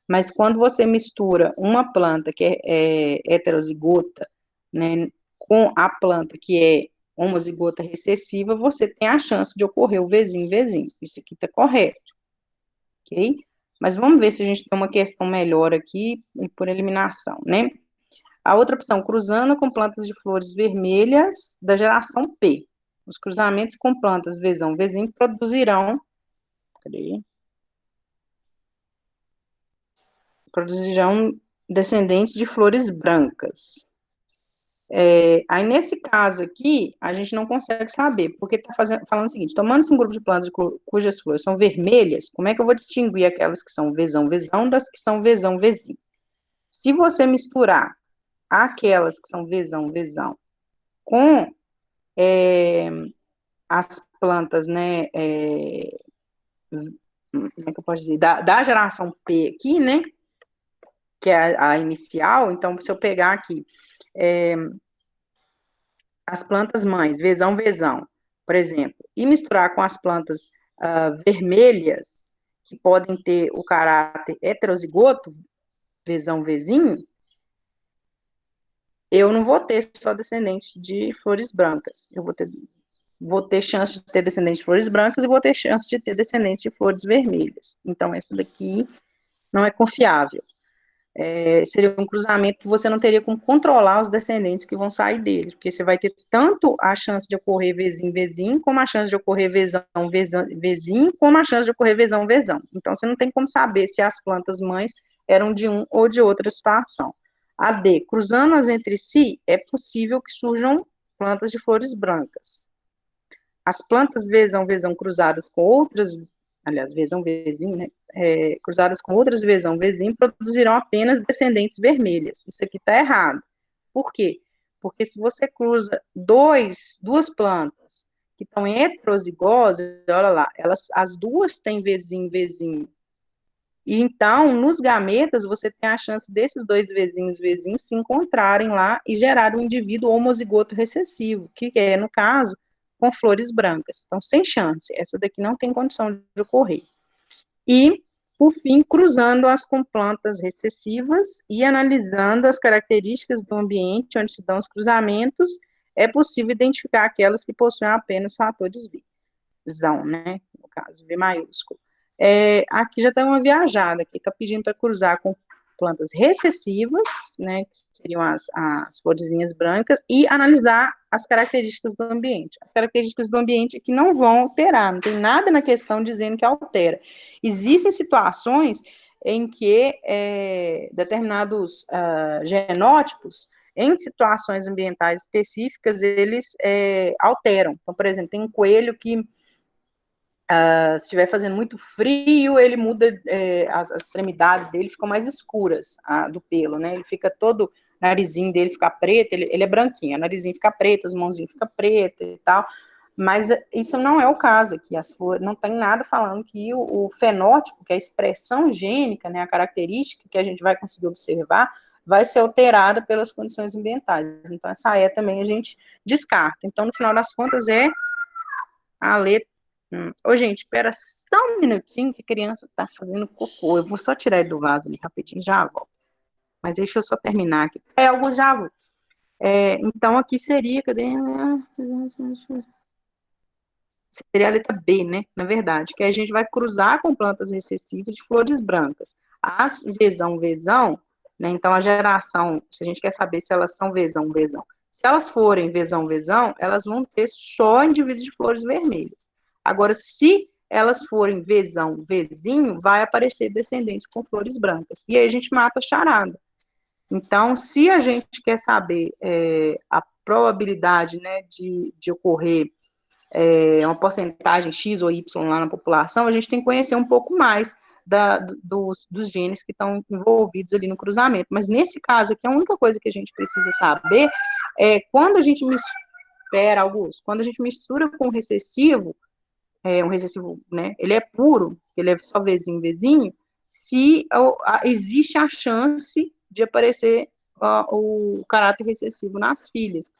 Mas quando você mistura uma planta que é heterozigota, né, com a planta que é homozigota recessiva, você tem a chance de ocorrer o vizinho, vizinho. Isso aqui está correto, ok? Mas vamos ver se a gente tem uma questão melhor aqui, por eliminação, né? A outra opção, cruzando com plantas de flores vermelhas da geração P. Os cruzamentos com plantas vezão, vizinho produzirão descendentes de flores brancas. Aí, nesse caso aqui, a gente não consegue saber, porque está falando o seguinte, tomando-se um grupo de plantas cujas flores são vermelhas, como é que eu vou distinguir aquelas que são vezão, vezão, das que são vezão, vezinho? Se você misturar aquelas que são vezão, vezão, com as plantas, né, como é que eu posso dizer, da geração P aqui, né, que é a inicial, então, se eu pegar aqui as plantas mães, vezão, vezão, por exemplo, e misturar com as plantas vermelhas, que podem ter o caráter heterozigoto, vezão, vezinho, eu não vou ter só descendente de flores brancas, eu vou ter chance de ter descendente de flores brancas e vou ter chance de ter descendente de flores vermelhas. Então, essa daqui não é confiável. Seria um cruzamento que você não teria como controlar os descendentes que vão sair dele, porque você vai ter tanto a chance de ocorrer vizinho, vizinho, como a chance de ocorrer vezão, vizinho, como a chance de ocorrer vezão, vezão. Então, você não tem como saber se as plantas mães eram de um ou de outra situação. A D, cruzando-as entre si, é possível que surjam plantas de flores brancas. As plantas vezão, vezão cruzadas com outras, aliás, vezão, vezinho, né, cruzadas com outras vezão, vezinho, produzirão apenas descendentes vermelhas. Isso aqui está errado. Por quê? Porque se você cruza duas plantas que estão em heterozigose, olha lá, as duas têm vezinho, vezinho E então, nos gametas, você tem a chance desses dois vizinhos se encontrarem lá e gerar um indivíduo homozigoto recessivo, que é, no caso, com flores brancas. Então, sem chance, essa daqui não tem condição de ocorrer. E, por fim, cruzando-as com plantas recessivas e analisando as características do ambiente onde se dão os cruzamentos, é possível identificar aquelas que possuem apenas fatores V, né, no caso, V maiúsculo. Aqui já está uma viajada, aqui está pedindo para cruzar com plantas recessivas, né, que seriam as florezinhas brancas, e analisar as características do ambiente. As características do ambiente que não vão alterar, não tem nada na questão dizendo que altera. Existem situações em que determinados genótipos, em situações ambientais específicas, eles alteram. Então, por exemplo, tem um coelho que se estiver fazendo muito frio, ele muda, as extremidades dele ficam mais escuras, do pelo, né? Ele fica todo, o narizinho dele fica preto, ele é branquinho, o narizinho fica preto, as mãozinhas ficam pretas e tal, mas isso não é o caso aqui, não tem nada falando que o fenótipo, que é a expressão gênica, né, a característica que a gente vai conseguir observar, vai ser alterada pelas condições ambientais. Então, essa também a gente descarta. Então, no final das contas, é a letra. Ô, gente, espera só um minutinho que a criança tá fazendo cocô. Eu vou só tirar ele do vaso ali rapidinho, já volto. Mas deixa eu só terminar aqui. Alguns já vou. Então, aqui seria, cadê? Seria a letra B, né? Na verdade, que a gente vai cruzar com plantas recessivas de flores brancas. As vezão, né? Então, a geração, se a gente quer saber se elas são vezão. Se elas forem vezão, elas vão ter só indivíduos de flores vermelhas. Agora, se elas forem vezinho, vai aparecer descendentes com flores brancas. E aí a gente mata a charada. Então, se a gente quer saber a probabilidade, né, de ocorrer uma porcentagem X ou Y lá na população, a gente tem que conhecer um pouco mais dos genes que estão envolvidos ali no cruzamento. Mas nesse caso aqui, a única coisa que a gente precisa saber é quando a gente mistura, Augusto, quando a gente mistura com recessivo, um recessivo, né, ele é puro, ele é só vezinho, se existe a chance de aparecer o caráter recessivo nas filhas.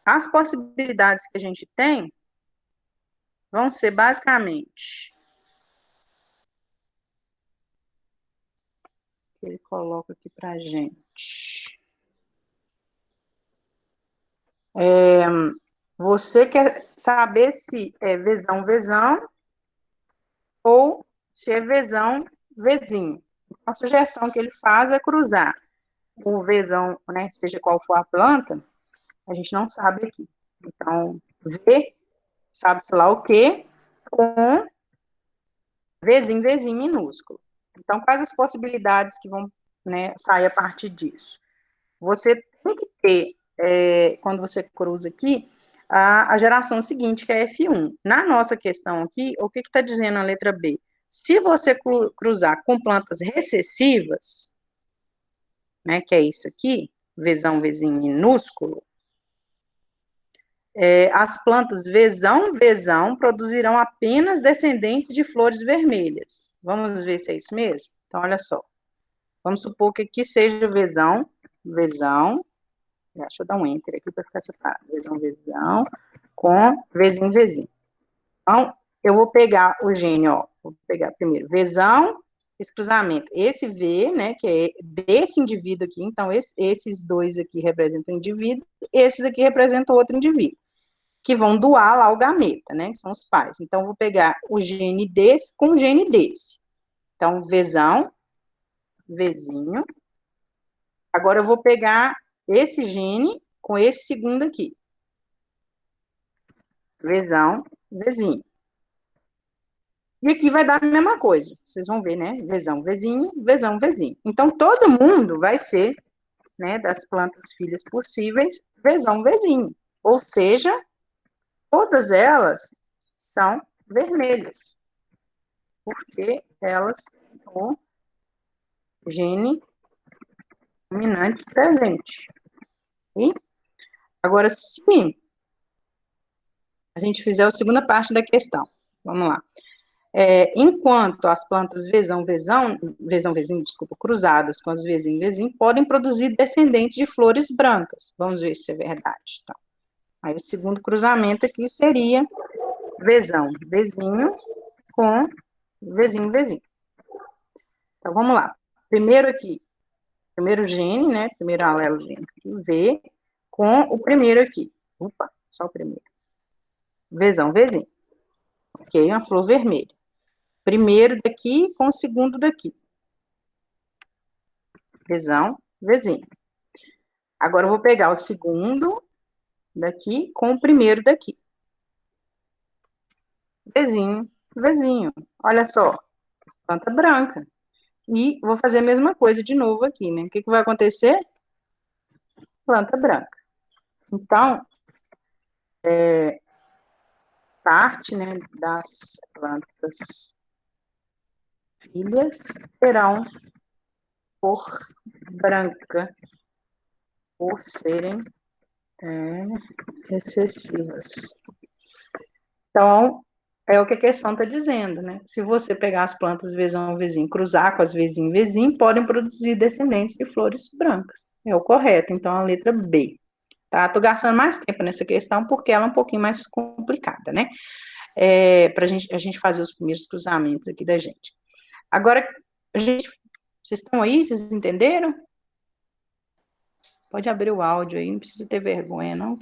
As possibilidades que a gente tem vão ser basicamente, ele coloca aqui pra gente. Você quer saber se é vezão, ou se é vezinho. A sugestão que ele faz é cruzar o vezão, né, seja qual for a planta, a gente não sabe aqui. Então, V, sabe-se lá o quê, com vezinho minúsculo. Então, quais as possibilidades que vão, né, sair a partir disso? Você tem que ter, quando você cruza aqui, a geração seguinte, que é F1. Na nossa questão aqui, o que está dizendo a letra B? Se você cruzar com plantas recessivas, né, que é isso aqui, vezinho minúsculo, as plantas vezão produzirão apenas descendentes de flores vermelhas. Vamos ver se é isso mesmo? Então, olha só. Vamos supor que aqui seja vezão, deixa eu dar um enter aqui para ficar separado, vezão, com vezinho. Então, eu vou pegar o gene, ó, vou pegar primeiro vezão, esse cruzamento, esse V, né, que é desse indivíduo aqui, então esses dois aqui representam um indivíduo, esses aqui representam outro indivíduo, que vão doar lá o gameta, né, que são os pais. Então, eu vou pegar o gene desse com o gene desse. Então, vezão, vezinho. Agora, eu vou pegar esse gene com esse segundo aqui. Vezinho. E aqui vai dar a mesma coisa. Vocês vão ver, né? Vezinho. Então, todo mundo vai ser, né, das plantas filhas possíveis, vezinho. Ou seja, todas elas são vermelhas. Porque elas têm o gene dominante presente. E agora, se a gente fizer a segunda parte da questão, vamos lá. Enquanto as plantas vezão-vezinho, desculpa, cruzadas com as vezinho-vezinho, podem produzir descendentes de flores brancas. Vamos ver se é verdade. Então, aí o segundo cruzamento aqui seria vezão-vezinho com vezinho-vezinho. Então, vamos lá. Primeiro aqui, primeiro gene, né? Primeiro alelo gene aqui, V, com o primeiro aqui. Opa, só o primeiro. Vezão-vezinho. Ok, uma flor vermelha. Primeiro daqui com o segundo daqui. Vezão-vezinho. Agora eu vou pegar o segundo daqui com o primeiro daqui. Vezinho. Olha só, planta branca. E vou fazer a mesma coisa de novo aqui, né? O que vai acontecer? Planta branca. Então, parte, né, das plantas filhas terão cor branca, por serem recessivas. Então, é o que a questão está dizendo, né? Se você pegar as plantas vezão-vezinho, cruzar com as vezinho-vezinho, podem produzir descendentes de flores brancas. É o correto, então a letra B. Tá? Tô gastando mais tempo nessa questão porque ela é um pouquinho mais complicada, né? Para a gente fazer os primeiros cruzamentos aqui da gente. Agora, vocês estão aí? Vocês entenderam? Pode abrir o áudio aí, não precisa ter vergonha, não.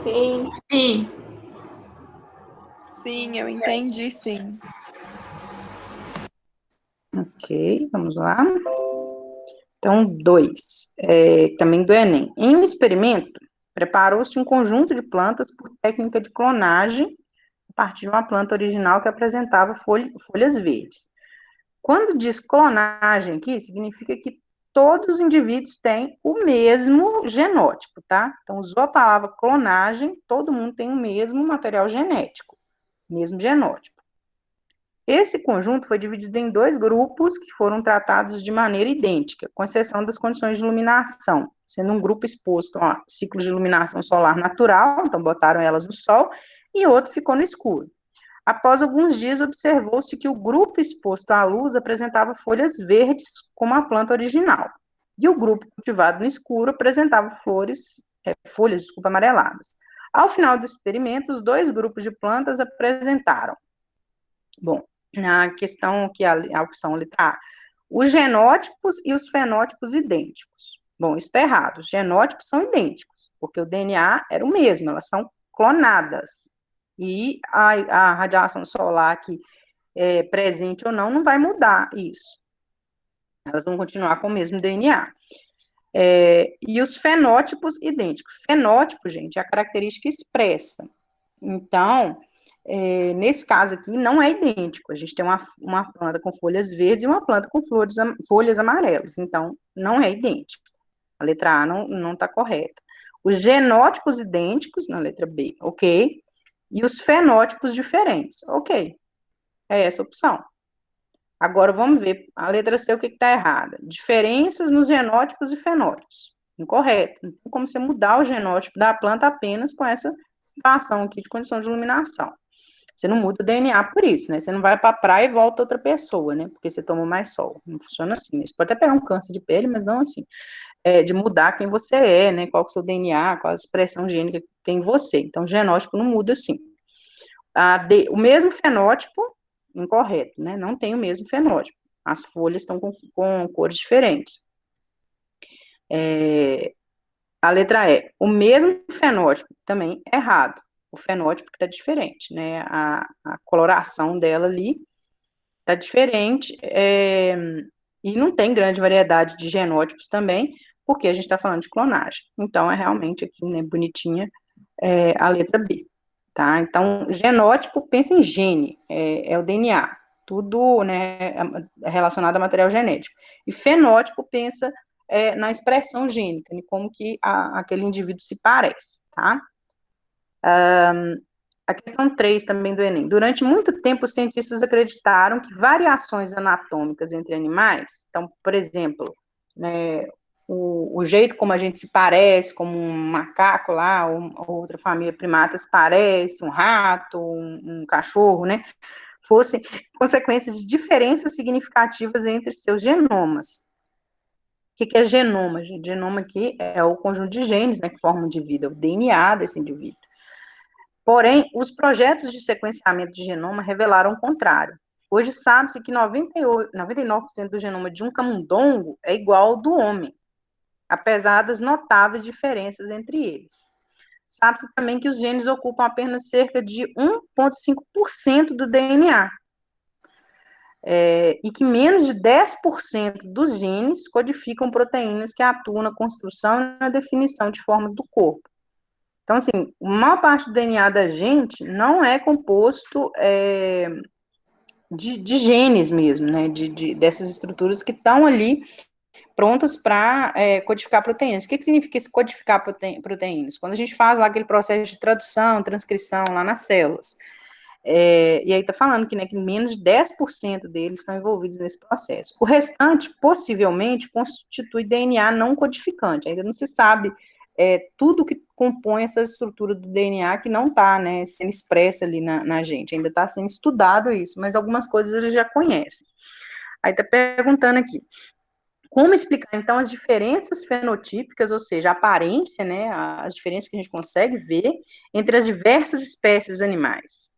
Sim. Sim. Sim, eu entendi, sim. Ok, vamos lá. Então, 2, também do Enem. Em um experimento, preparou-se um conjunto de plantas por técnica de clonagem a partir de uma planta original que apresentava folhas verdes. Quando diz clonagem aqui, significa que todos os indivíduos têm o mesmo genótipo, tá? Então, usou a palavra clonagem, todo mundo tem o mesmo material genético, mesmo genótipo. Esse conjunto foi dividido em 2 grupos que foram tratados de maneira idêntica, com exceção das condições de iluminação, sendo um grupo exposto a ciclo de iluminação solar natural, então botaram elas no sol, e outro ficou no escuro. Após alguns dias, observou-se que o grupo exposto à luz apresentava folhas verdes, como a planta original, e o grupo cultivado no escuro apresentava folhas amareladas. Ao final do experimento, os 2 grupos de plantas apresentaram, na questão que a opção letra A, os genótipos e os fenótipos idênticos. Bom, isso está errado. Os genótipos são idênticos, porque o DNA era o mesmo, elas são clonadas. E a radiação solar aqui, presente ou não vai mudar isso. Elas vão continuar com o mesmo DNA. E os fenótipos idênticos. Fenótipo, gente, é a característica expressa. Então, nesse caso aqui, não é idêntico. A gente tem uma planta com folhas verdes e uma planta com folhas amarelas. Então, não é idêntico. A letra A não está correta. Os genótipos idênticos, na letra B, ok. E os fenótipos diferentes, ok. É essa a opção. Agora, vamos ver a letra C, o que está errada. Diferenças nos genótipos e fenótipos. Incorreto. Não tem como você mudar o genótipo da planta apenas com essa situação aqui de condição de iluminação. Você não muda o DNA por isso, né? Você não vai para a praia e volta outra pessoa, né? Porque você tomou mais sol. Não funciona assim. Você pode até pegar um câncer de pele, mas não assim. De mudar quem você é, né? Qual que é o seu DNA, qual a expressão gênica que tem em você. Então, o genótipo não muda assim. O mesmo fenótipo, incorreto, né? Não tem o mesmo fenótipo. As folhas estão com cores diferentes. A letra E, o mesmo fenótipo, também errado. O fenótipo que está diferente, né? A coloração dela ali está diferente, e não tem grande variedade de genótipos também, porque a gente está falando de clonagem. Então, é realmente aqui, né, bonitinha, a letra B, tá? Então, genótipo, pensa em gene, é o DNA, tudo, né, relacionado a material genético. E fenótipo, pensa na expressão gênica, em como que aquele indivíduo se parece, tá? A questão 3 também do Enem. Durante muito tempo, os cientistas acreditaram que variações anatômicas entre animais, então, por exemplo, né, o jeito como a gente se parece, como um macaco lá, ou outra família primata se parece, um rato, um cachorro, né? Fossem consequências de diferenças significativas entre seus genomas. O que é genoma, gente? Genoma aqui é o conjunto de genes, né, que formam o indivíduo, o DNA desse indivíduo. Porém, os projetos de sequenciamento de genoma revelaram o contrário. Hoje sabe-se que 99% do genoma de um camundongo é igual ao do homem, apesar das notáveis diferenças entre eles. Sabe-se também que os genes ocupam apenas cerca de 1,5% do DNA, e que menos de 10% dos genes codificam proteínas que atuam na construção e na definição de formas do corpo. Então, assim, a maior parte do DNA da gente não é composto de genes mesmo, né? Dessas estruturas que estão ali prontas para codificar proteínas. O que significa esse codificar proteínas? Quando a gente faz lá aquele processo de tradução, transcrição lá nas células. E aí está falando que menos de 10% deles estão envolvidos nesse processo. O restante, possivelmente, constitui DNA não codificante. Ainda não se sabe tudo que compõe essa estrutura do DNA que não está, né, sendo expressa ali na gente. Ainda está sendo estudado isso, mas algumas coisas eles já conhecem. Aí está perguntando aqui, como explicar, então, as diferenças fenotípicas, ou seja, a aparência, né, as diferenças que a gente consegue ver entre as diversas espécies animais?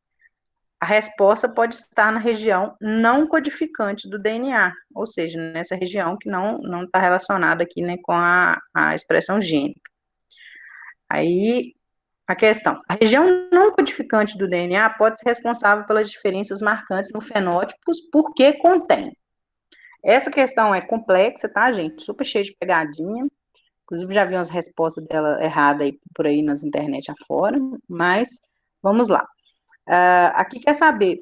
A resposta pode estar na região não codificante do DNA, ou seja, nessa região que não está relacionada aqui, né, com a expressão gênica. Aí, a questão, a região não codificante do DNA pode ser responsável pelas diferenças marcantes no fenótipos porque contém. Essa questão é complexa, tá, gente? Super cheia de pegadinha. Inclusive, já vi umas respostas dela erradas aí, por aí nas internet afora, mas vamos lá. Aqui quer saber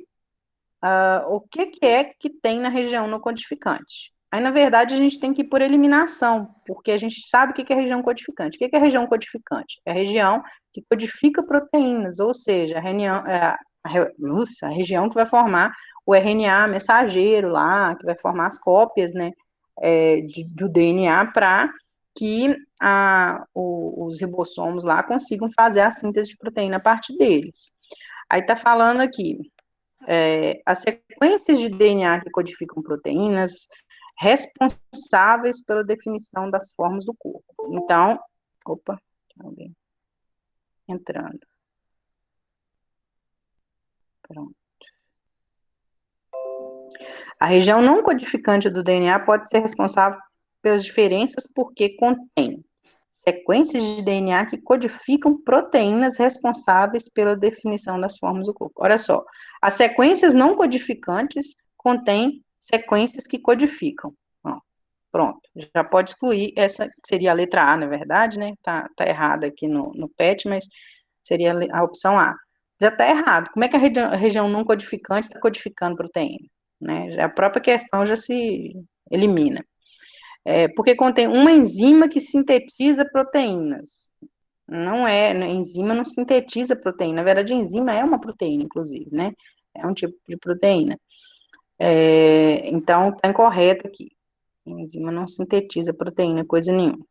o que é que tem na região não codificante. Aí, na verdade, a gente tem que ir por eliminação, porque a gente sabe o que é região codificante. O que é região codificante? É a região que codifica proteínas, ou seja, a região que vai formar o RNA mensageiro lá, que vai formar as cópias, né, do DNA para que os ribossomos lá consigam fazer a síntese de proteína a partir deles. Aí tá falando aqui, as sequências de DNA que codificam proteínas responsáveis pela definição das formas do corpo. Então, opa, tem alguém entrando. Pronto. A região não codificante do DNA pode ser responsável pelas diferenças porque contém sequências de DNA que codificam proteínas responsáveis pela definição das formas do corpo. Olha só, as sequências não codificantes contêm sequências que codificam. Ó, pronto, já pode excluir essa, que seria a letra A, na verdade, né? Tá errado aqui no PET, mas seria a opção A. Já está errado. Como é que a região não codificante está codificando proteína? Né? A própria questão já se elimina. Porque contém uma enzima que sintetiza proteínas. Não é, a enzima não sintetiza proteína. Na verdade, a enzima é uma proteína, inclusive, né? É um tipo de proteína. Então, está incorreto aqui. A enzima não sintetiza proteína, coisa nenhuma.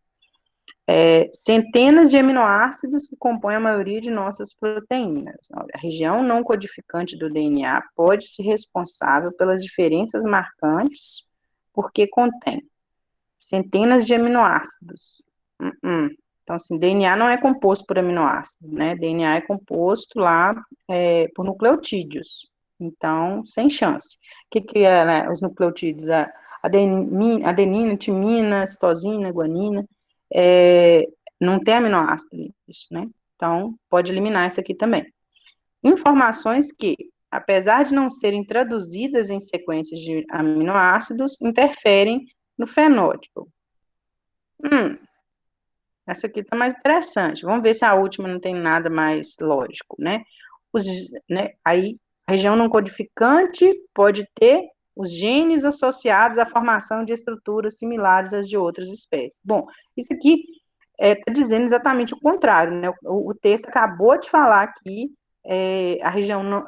Centenas de aminoácidos que compõem a maioria de nossas proteínas. Olha, a região não codificante do DNA pode ser responsável pelas diferenças marcantes, porque contém centenas de aminoácidos. Então, assim, DNA não é composto por aminoácidos, né? DNA é composto lá por nucleotídeos. Então, sem chance. O que é, né, os nucleotídeos? Adenina, timina, citosina, guanina. Não tem aminoácidos, né? Então, pode eliminar isso aqui também. Informações que, apesar de não serem traduzidas em sequências de aminoácidos, interferem no fenótipo. Essa aqui está mais interessante. Vamos ver se a última não tem nada mais lógico, né? Aí, a região não codificante pode ter os genes associados à formação de estruturas similares às de outras espécies. Bom, isso aqui está dizendo exatamente o contrário, né? O texto acabou de falar que a região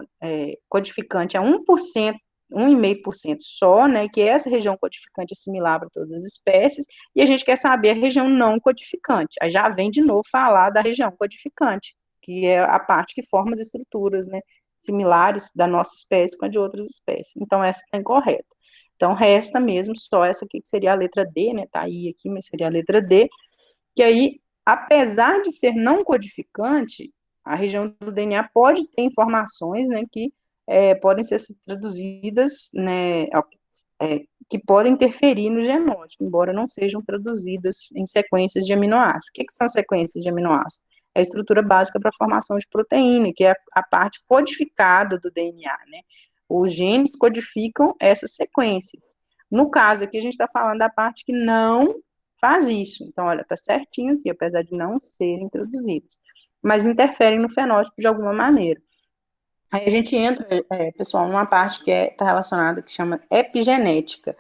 codificante é 1% 1,5% só, né, que essa região codificante é similar para todas as espécies, e a gente quer saber a região não codificante. Aí já vem de novo falar da região codificante, que é a parte que forma as estruturas, né, similares da nossa espécie com a de outras espécies. Então, essa está incorreta. Então, resta mesmo só essa aqui, que seria a letra D, né, tá aí aqui, mas seria a letra D, que aí, apesar de ser não codificante, a região do DNA pode ter informações, né, que podem ser traduzidas, né, que podem interferir no genótipo, embora não sejam traduzidas em sequências de aminoácidos. O que são sequências de aminoácidos? É a estrutura básica para a formação de proteína, que é a parte codificada do DNA, né? Os genes codificam essas sequências. No caso aqui, a gente está falando da parte que não faz isso. Então, olha, está certinho aqui, apesar de não serem traduzidas, mas interferem no fenótipo de alguma maneira. Aí a gente entra, pessoal, numa parte que está relacionada, que chama epigenética.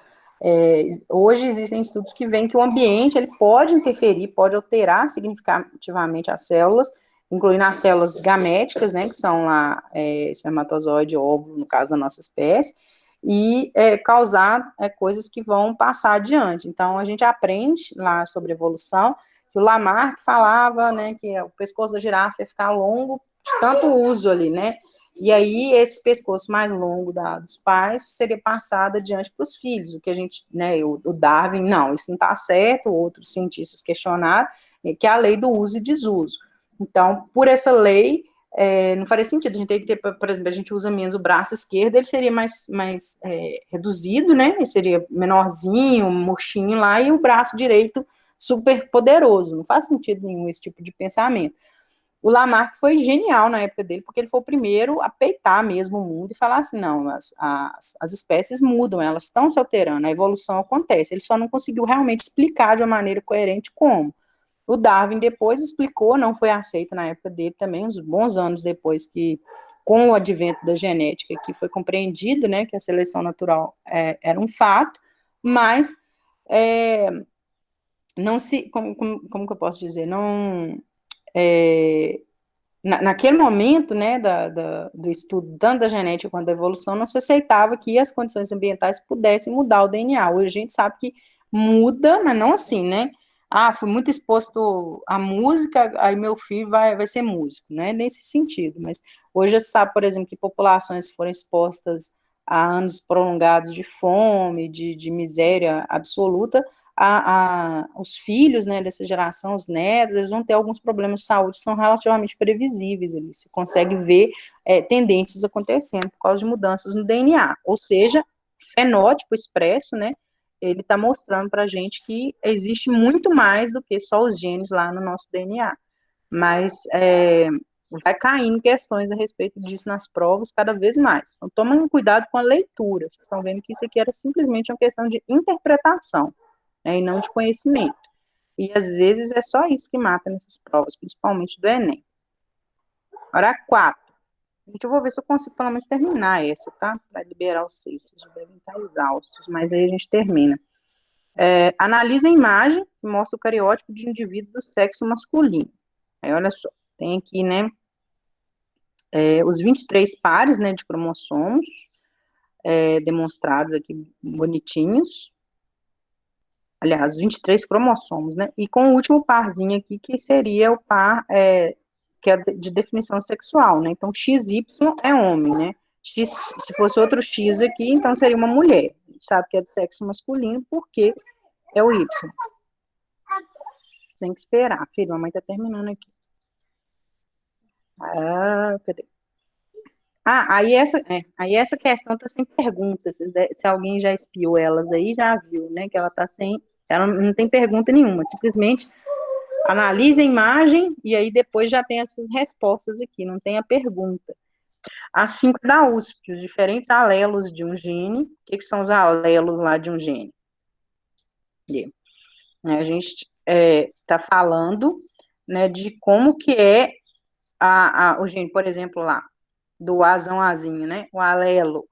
Hoje existem estudos que veem que o ambiente ele pode interferir, pode alterar significativamente as células, incluindo as células gaméticas, né, que são lá espermatozoide, óvulo, no caso da nossa espécie, e causar coisas que vão passar adiante. Então, a gente aprende lá sobre evolução, que o Lamarck falava, né, que o pescoço da girafa ia ficar longo de tanto uso ali, né, e aí, esse pescoço mais longo dos pais seria passado adiante para os filhos, o que a gente, né, o Darwin, não, isso não está certo, outros cientistas questionaram, que é a lei do uso e desuso. Então, por essa lei, não faria sentido, a gente tem que ter, por exemplo, a gente usa menos o braço esquerdo, ele seria mais reduzido, né, ele seria menorzinho, murchinho lá, e o braço direito super poderoso, não faz sentido nenhum esse tipo de pensamento. O Lamarck foi genial na época dele, porque ele foi o primeiro a peitar mesmo o mundo e falar assim, não, as espécies mudam, elas estão se alterando, a evolução acontece. Ele só não conseguiu realmente explicar de uma maneira coerente como. O Darwin depois explicou, não foi aceito na época dele também, uns bons anos depois que, com o advento da genética, que foi compreendido, né, que a seleção natural era um fato, mas não se, como que eu posso dizer, não naquele momento, né, do estudo, tanto da genética quanto da evolução, não se aceitava que as condições ambientais pudessem mudar o DNA. Hoje a gente sabe que muda, mas não assim, né? Ah, fui muito exposto à música, aí meu filho vai ser músico, né? Nesse sentido. Mas hoje você sabe, por exemplo, que populações que foram expostas a anos prolongados de fome, de miséria absoluta, os filhos, né, dessa geração, os netos, eles vão ter alguns problemas de saúde que são relativamente previsíveis ali, você consegue ver tendências acontecendo por causa de mudanças no DNA, ou seja, fenótipo expresso, né, ele está mostrando para a gente que existe muito mais do que só os genes lá no nosso DNA, mas vai caindo questões a respeito disso nas provas cada vez mais, então tomem cuidado com a leitura, vocês estão vendo que isso aqui era simplesmente uma questão de interpretação, né, e não de conhecimento. E às vezes é só isso que mata nessas provas, principalmente do Enem. Hora 4. Gente, eu vou ver se eu consigo pelo menos terminar essa, tá? Para liberar os 6. Vocês já devem estar exaustos, mas aí a gente termina. Analisa a imagem que mostra o cariótipo de indivíduo do sexo masculino. Aí, olha só, tem aqui, né, os 23 pares, né, de cromossomos, demonstrados aqui bonitinhos. Aliás, 23 cromossomos, né? E com o último parzinho aqui, que seria o par que é de definição sexual, né? Então, XY é homem, né? X, se fosse outro X aqui, então seria uma mulher. A gente sabe que é de sexo masculino, porque é o Y. Tem que esperar, filho, a mamãe tá terminando aqui. Cadê? Aí essa questão tá sem perguntas. Se alguém já espiou elas aí, já viu, né? Que ela tá sem. Ela não tem pergunta nenhuma, simplesmente analisa a imagem e aí depois já tem essas respostas aqui, não tem a pergunta. A 5 da USP, os diferentes alelos de um gene. O que são os alelos lá de um gene? A gente está falando, né, de como que é o gene, por exemplo, lá, do Azão Azinho, né? O alelo.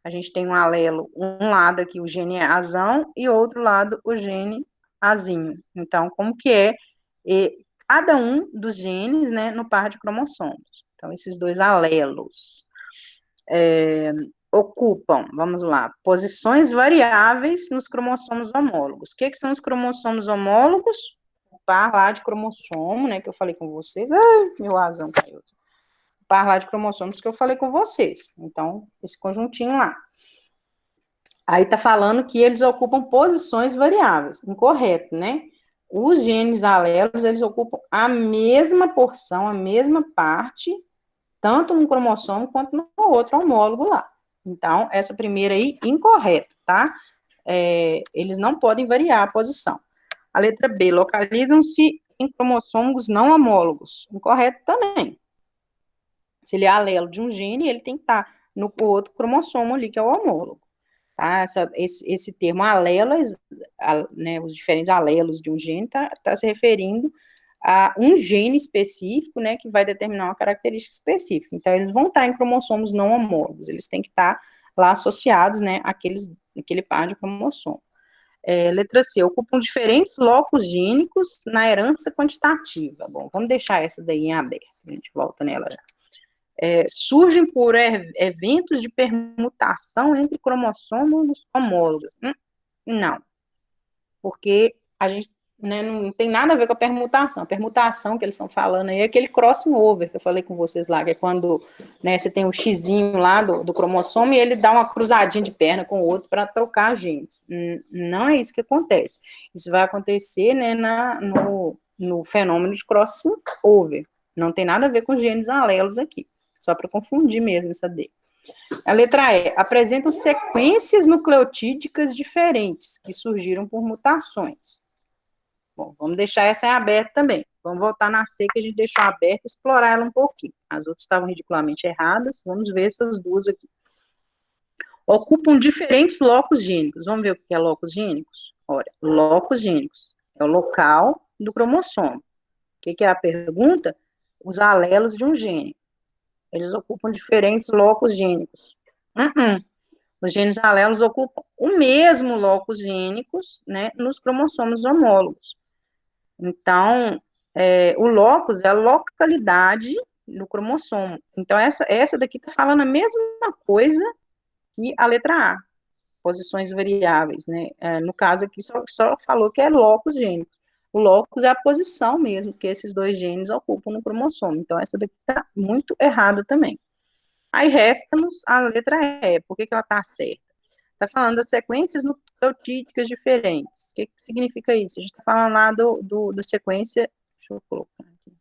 A gente tem um alelo, um lado aqui o gene é azão e outro lado o gene azinho. Então, como que é cada um dos genes, né, no par de cromossomos. Então, esses dois alelos. ocupam, vamos lá, posições variáveis nos cromossomos homólogos. O que são os cromossomos homólogos? O par lá de cromossomo, né, que eu falei com vocês. Ai, meu razão caiu. O par lá de cromossomos que eu falei com vocês. Então, esse conjuntinho lá. Aí tá falando que eles ocupam posições variáveis. Incorreto, né? Os genes alelos, eles ocupam a mesma porção, a mesma parte, tanto no cromossomo quanto no outro homólogo lá. Então, essa primeira aí, incorreta, tá? Eles não podem variar a posição. A letra B, localizam-se em cromossomos não homólogos. Incorreto também. Se ele é alelo de um gene, ele tem que estar no outro cromossomo ali, que é o homólogo. Tá? Esse termo alelos, né, os diferentes alelos de um gene, tá se referindo a um gene específico, né, que vai determinar uma característica específica. Então, eles vão estar em cromossomos não homólogos, eles têm que estar lá associados, né, àquele par de cromossomo. Letra C, ocupam diferentes locos gênicos na herança quantitativa. Bom, vamos deixar essa daí em aberto, a gente volta nela já. Surgem por eventos de permutação entre cromossomos homólogos. Não, porque a gente, né, não tem nada a ver com a permutação. A permutação que eles estão falando aí é aquele crossing over que eu falei com vocês lá, que é quando, né, você tem um xizinho lá do cromossomo e ele dá uma cruzadinha de perna com o outro para trocar genes. Não é isso que acontece. Isso vai acontecer, né, no fenômeno de crossing over. Não tem nada a ver com genes alelos aqui. Só para confundir mesmo essa D. A letra E, apresentam sequências nucleotídicas diferentes, que surgiram por mutações. Bom, vamos deixar essa em aberto também. Vamos voltar na C, que a gente deixou aberta, e explorar ela um pouquinho. As outras estavam ridiculamente erradas, vamos ver essas duas aqui. Ocupam diferentes locos gênicos. Vamos ver o que é locos gênicos? Olha, locos gênicos é o local do cromossomo. O que é a pergunta? Os alelos de um gene. Eles ocupam diferentes locos gênicos. Os genes alelos ocupam o mesmo locus gênicos, né, nos cromossomos homólogos. Então, o locus é a localidade do cromossomo. Então, essa daqui está falando a mesma coisa que a letra A, posições variáveis, né? No caso aqui, só falou que é locus gênicos. O locus é a posição mesmo que esses dois genes ocupam no cromossomo. Então, essa daqui está muito errada também. Aí resta-nos a letra E. Por que ela está certa? Está falando das sequências nucleotídicas diferentes. O que significa isso? A gente está falando lá da sequência. Deixa eu colocar aqui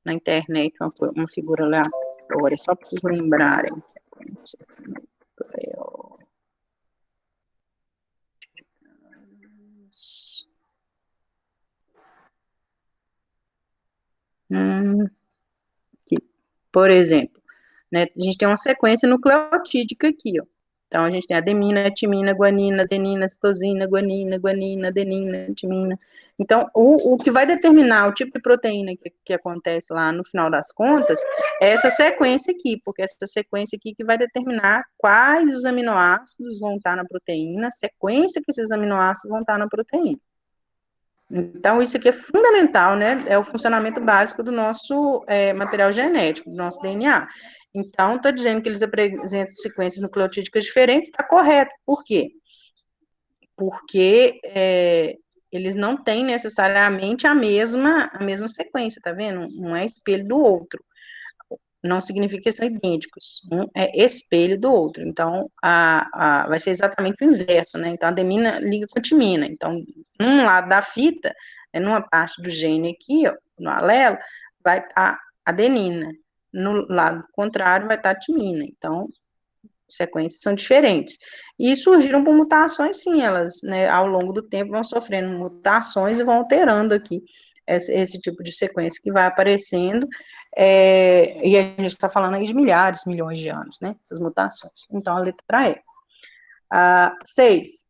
na internet uma figura aleatória, só para vocês lembrarem. Sequência aqui. Por exemplo, né, a gente tem uma sequência nucleotídica aqui, ó. Então, a gente tem adenina, timina, guanina, adenina, citosina, guanina, adenina, timina. Então, o que vai determinar o tipo de proteína que acontece lá no final das contas é essa sequência aqui, porque essa sequência aqui que vai determinar quais os aminoácidos vão estar na proteína, a sequência que esses aminoácidos vão estar na proteína. Então, isso aqui é fundamental, né? É o funcionamento básico do nosso material genético, do nosso DNA. Então, está dizendo que eles apresentam sequências nucleotídicas diferentes, está correto. Por quê? Porque eles não têm necessariamente a mesma sequência, tá vendo? Um é espelho do outro. Não significa que são idênticos. Um é espelho do outro. Então, vai ser exatamente o inverso, né? Então, a adenina liga com a timina. Então, num lado da fita, numa parte do gene aqui, ó, no alelo, vai estar a adenina. No lado contrário, vai estar a timina. Então, sequências são diferentes. E surgiram por mutações, sim, elas, né, ao longo do tempo, vão sofrendo mutações e vão alterando aqui esse tipo de sequência que vai aparecendo, e a gente está falando aí de milhares, milhões de anos, né, essas mutações. Então, a letra E. 6.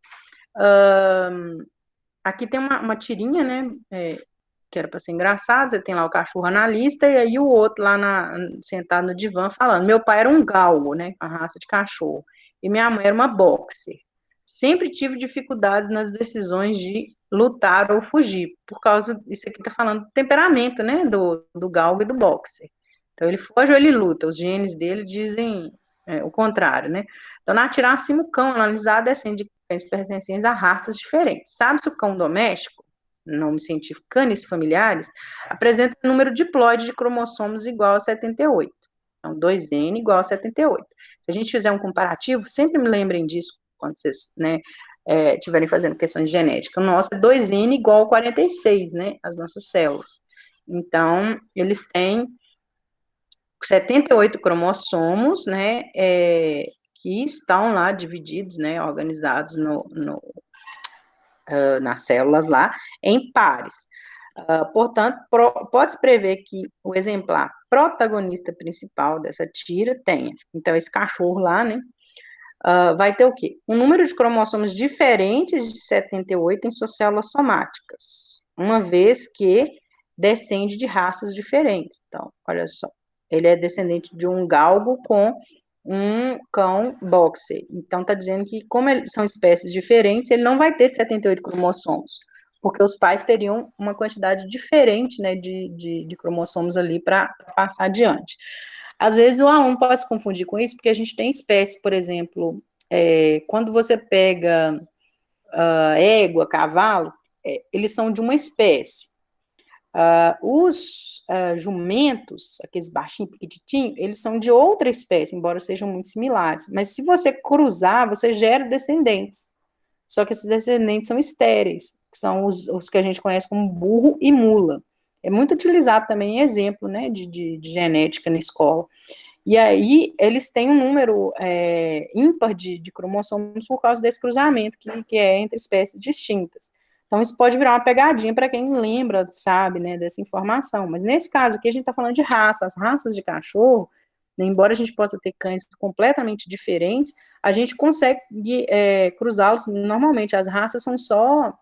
Aqui tem uma tirinha, né, que era para ser engraçada, tem lá o cachorro analista, e aí o outro lá sentado no divã falando, meu pai era um galgo, né, a raça de cachorro, e minha mãe era uma boxer. Sempre tive dificuldades nas decisões de lutar ou fugir, por causa, isso aqui tá falando do temperamento, né, do galgo e do boxer. Então, ele foge ou ele luta, os genes dele dizem o contrário, né? Então, na tiracema, o cão analisado descende de cães pertencentes a raças diferentes. Sabe-se o cão doméstico, nome científico Canis familiares, apresenta um número diploide de cromossomos igual a 78. Então, 2N igual a 78. Se a gente fizer um comparativo, sempre me lembrem disso quando vocês, né, estiverem fazendo questões de genética. O nosso é 2N igual a 46, né, as nossas células. Então, eles têm 78 cromossomos, né, que estão lá divididos, né, organizados nas células lá, em pares. Portanto, pode-se prever que o exemplar protagonista principal dessa tira tenha, então, esse cachorro lá, né, vai ter o quê? Um número de cromossomos diferentes de 78 em suas células somáticas, uma vez que descende de raças diferentes. Então, olha só, ele é descendente de um galgo com um cão boxer. Então, está dizendo que, como são espécies diferentes, ele não vai ter 78 cromossomos, porque os pais teriam uma quantidade diferente, né, de cromossomos ali para passar adiante. Às vezes o aluno pode se confundir com isso, porque a gente tem espécies, por exemplo, quando você pega égua, cavalo, eles são de uma espécie. Os jumentos, aqueles baixinhos, pequititinhos, eles são de outra espécie, embora sejam muito similares. Mas se você cruzar, você gera descendentes. Só que esses descendentes são estéreis, que são os que a gente conhece como burro e mula. É muito utilizado também em exemplo, né, de genética na escola. E aí, eles têm um número ímpar de cromossomos por causa desse cruzamento, que é entre espécies distintas. Então, isso pode virar uma pegadinha para quem lembra, sabe, né, dessa informação. Mas nesse caso aqui, a gente está falando de raça. As raças de cachorro, né, embora a gente possa ter cães completamente diferentes, a gente consegue cruzá-los normalmente. As raças são só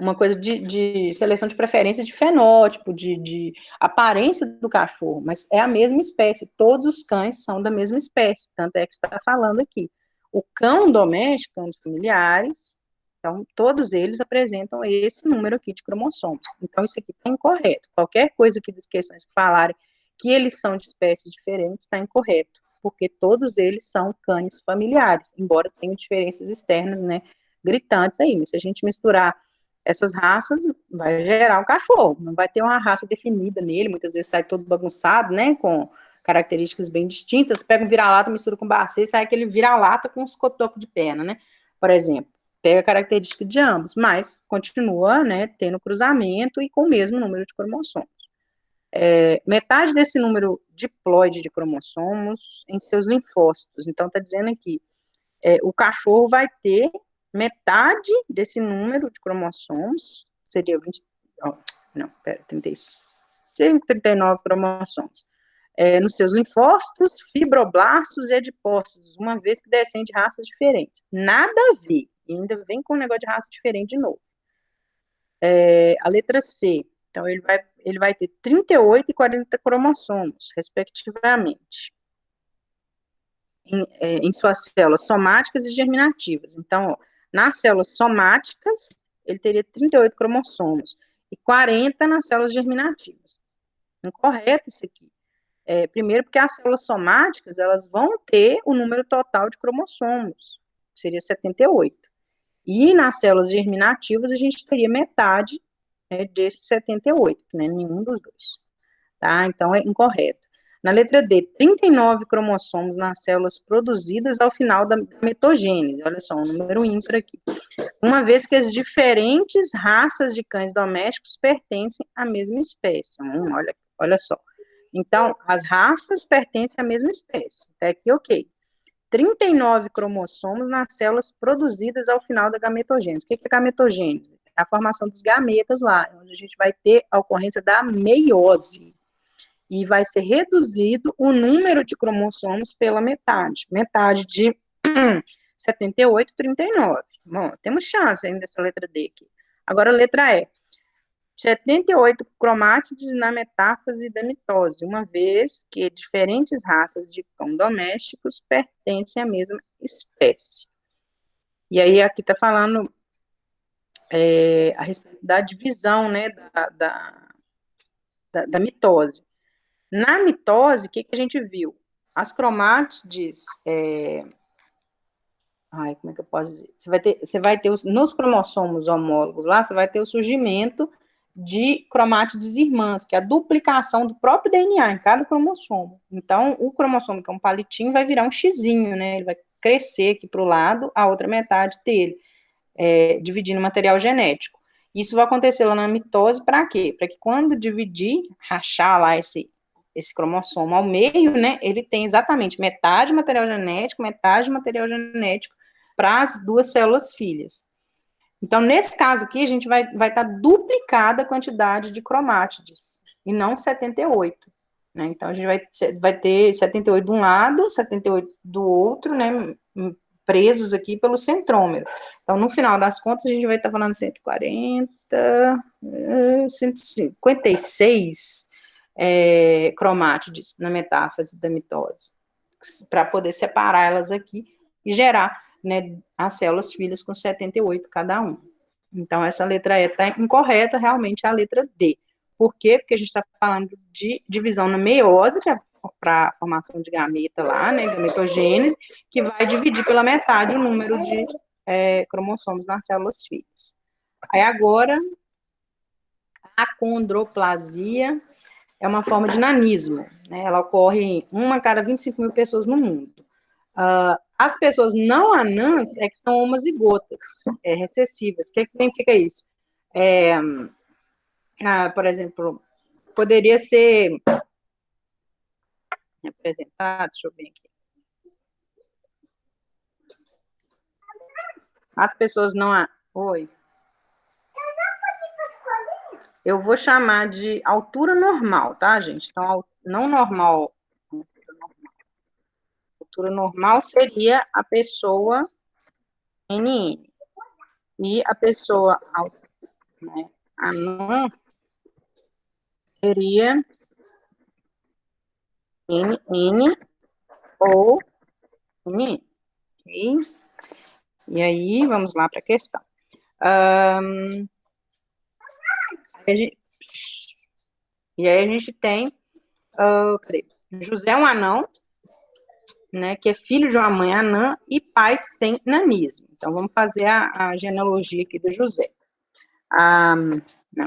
uma coisa de seleção de preferência de fenótipo, de aparência do cachorro, mas é a mesma espécie, todos os cães são da mesma espécie, tanto é que está falando aqui. O cão doméstico, cães familiares, então todos eles apresentam esse número aqui de cromossomos. Então isso aqui está incorreto. Qualquer coisa aqui das questões que falarem que eles são de espécies diferentes está incorreto, porque todos eles são cães familiares, embora tenham diferenças externas, né, gritantes aí, mas se a gente misturar essas raças, vai gerar um cachorro, não vai ter uma raça definida nele, muitas vezes sai todo bagunçado, né, com características bem distintas, pega um vira-lata, mistura com bacê, sai aquele vira-lata com uns cotocos de perna, né, por exemplo, pega a característica de ambos, mas continua, né, tendo cruzamento e com o mesmo número de cromossomos. Metade desse número diploide de cromossomos em seus linfócitos, então está dizendo aqui, o cachorro vai ter metade desse número de cromossomos, seria 20, não, pera, 35, 39 cromossomos, nos seus linfócitos, fibroblastos e adipócitos, uma vez que descende de raças diferentes. Nada a ver, e ainda vem com um negócio de raça diferente de novo. A letra C, então ele vai ter 38 e 40 cromossomos, respectivamente, em suas células somáticas e germinativas. Então, ó, nas células somáticas, ele teria 38 cromossomos e 40 nas células germinativas. Incorreto isso aqui. Primeiro, porque as células somáticas, elas vão ter o número total de cromossomos, que seria 78. E nas células germinativas, a gente teria metade, né, desses 78, né, nenhum dos dois. Tá? Então, é incorreto. Na letra D, 39 cromossomos nas células produzidas ao final da metogênese. Olha só, um número ímpar aqui. Uma vez que as diferentes raças de cães domésticos pertencem à mesma espécie. Olha só. Então, as raças pertencem à mesma espécie. Até aqui, ok. 39 cromossomos nas células produzidas ao final da gametogênese. O que é gametogênese? É a formação dos gametas lá, onde a gente vai ter a ocorrência da meiose. E vai ser reduzido o número de cromossomos pela metade. Metade de 78, 39. Bom, temos chance ainda dessa letra D aqui. Agora a letra E. 78 cromátides na metáfase da mitose, uma vez que diferentes raças de cão domésticos pertencem à mesma espécie. E aí aqui está falando a respeito da divisão, né, da mitose. Na mitose, o que a gente viu? as cromátides, como é que eu posso dizer? Você vai ter nos cromossomos homólogos lá, você vai ter o surgimento de cromátides irmãs, que é a duplicação do próprio DNA em cada cromossomo. Então, o cromossomo, que é um palitinho, vai virar um xizinho, né? Ele vai crescer aqui para o lado, a outra metade dele, dividindo o material genético. Isso vai acontecer lá na mitose para quê? Para que quando dividir, rachar lá esse cromossomo ao meio, né, ele tem exatamente metade material genético para as duas células filhas. Então, nesse caso aqui, a gente vai estar duplicada a quantidade de cromátides, e não 78. Né? Então, a gente vai ter 78 de um lado, 78 do outro, né, presos aqui pelo centrômero. Então, no final das contas, a gente vai estar falando 156 cromátides na metáfase da mitose, para poder separar elas aqui e gerar, né, as células filhas com 78 cada um. Então, essa letra E está incorreta, realmente é a letra D. Por quê? Porque a gente está falando de divisão na meiose, que é para a formação de gameta lá, né, gametogênese, que vai dividir pela metade o número de cromossomos nas células filhas. Aí agora, a condroplasia é uma forma de nanismo, né? Ela ocorre em 1 a cada 25 mil pessoas no mundo. As pessoas não anãs é que são homozigotas, recessivas. O que significa isso? Por exemplo, poderia ser representado, deixa eu ver aqui. As pessoas não... Oi. Eu vou chamar de altura normal, tá, gente? Então, não normal. Altura normal seria a pessoa NN. E a pessoa, né, anã seria NN ou NN. Okay? E aí, vamos lá para a questão. E aí a gente tem José é um anão, né, que é filho de uma mãe anã e pai sem nanismo. Então, vamos fazer a genealogia aqui do José. Não,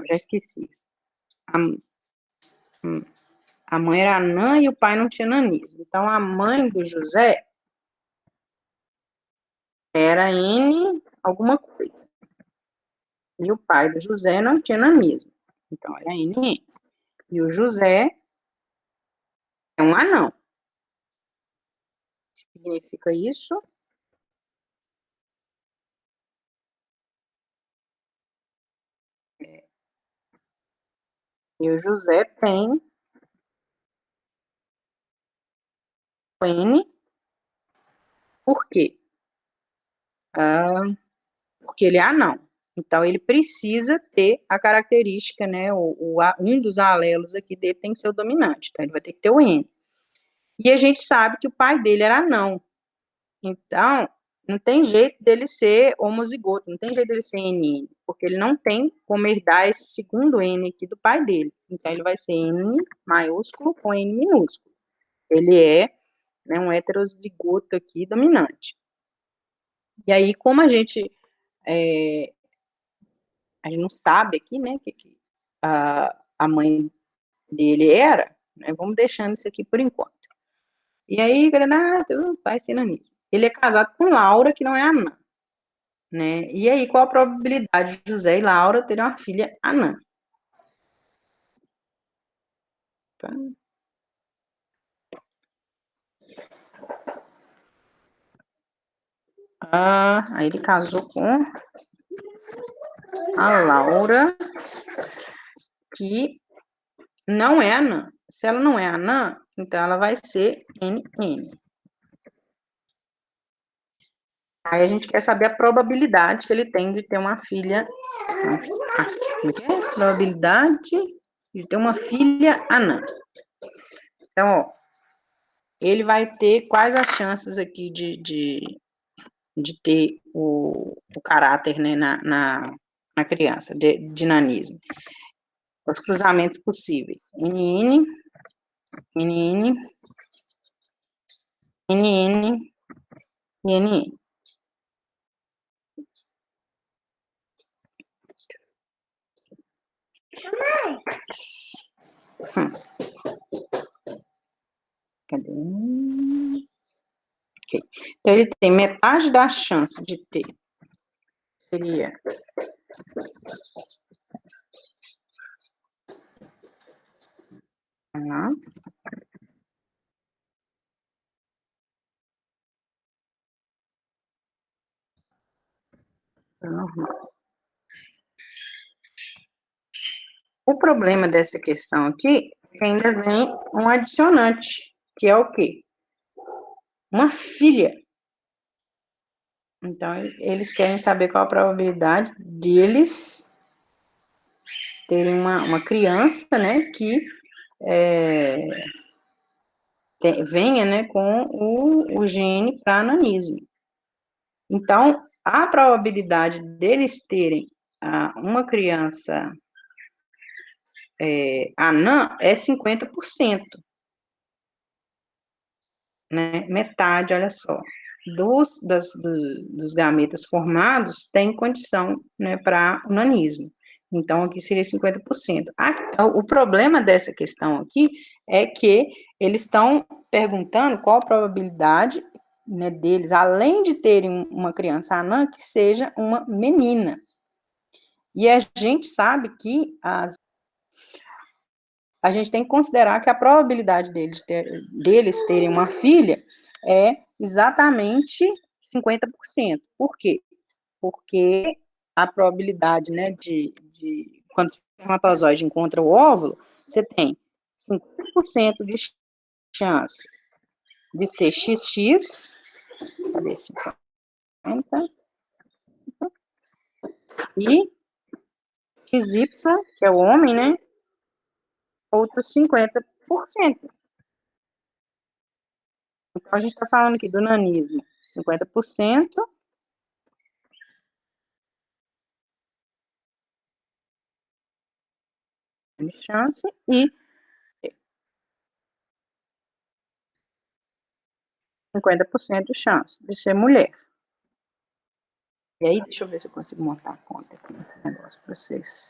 já esqueci. A mãe era anã e o pai não tinha nanismo. Então, a mãe do José era N alguma coisa. E o pai do José não tinha nanismo. Então, era NN. E o José é um anão. O que significa isso? E o José tem o N. Por quê? Porque ele é anão. Então, ele precisa ter a característica, né? Um dos alelos aqui dele tem que ser o dominante. Então, ele vai ter que ter o N. E a gente sabe que o pai dele era anão. Então, não tem jeito dele ser homozigoto, não tem jeito dele ser NN, porque ele não tem como herdar esse segundo N aqui do pai dele. Então, ele vai ser N maiúsculo com N minúsculo. Ele é, né, um heterozigoto aqui dominante. E aí, como a gente não sabe aqui, né, que a mãe dele era, né, vamos deixando isso aqui por enquanto. E aí, o pai ser nanismo. Ele é casado com Laura, que não é anã. Né? E aí, qual a probabilidade de José e Laura terem uma filha anã? Aí ele casou com a Laura, que não é anã. Se ela não é anã, então ela vai ser NN. Aí a gente quer saber a probabilidade que ele tem de ter uma filha. Como é que é? Probabilidade de ter uma filha anã. Então, ó, ele vai ter quais as chances aqui de ter o caráter, né, na criança, de nanismo? Os cruzamentos possíveis. NN, NN e NN. Cadê? Ok. Então, ele tem metade da chance de ter. Seria normal. O problema dessa questão aqui é que ainda vem um adicionante, que é o quê? Uma filha. Então, eles querem saber qual a probabilidade deles terem uma criança, né, que venha, né, com o gene para nanismo. Então, a probabilidade deles terem uma criança anã é 50%, né? Metade, olha só, dos gametas formados tem condição, né, para o nanismo. Então, aqui seria 50%. O problema dessa questão aqui é que eles estão perguntando qual a probabilidade, né, deles, além de terem uma criança anã, que seja uma menina. E a gente sabe que a gente tem que considerar que a probabilidade deles terem uma filha é exatamente 50%. Por quê? Porque a probabilidade, né, quando o espermatozoide encontra o óvulo, você tem 50% de chance de ser XX, cadê 50? E XY, que é o homem, né, outros 50%. Então, a gente está falando aqui do nanismo, 50% de chance e 50% de chance de ser mulher. E aí, deixa eu ver se eu consigo montar a conta aqui nesse negócio para vocês.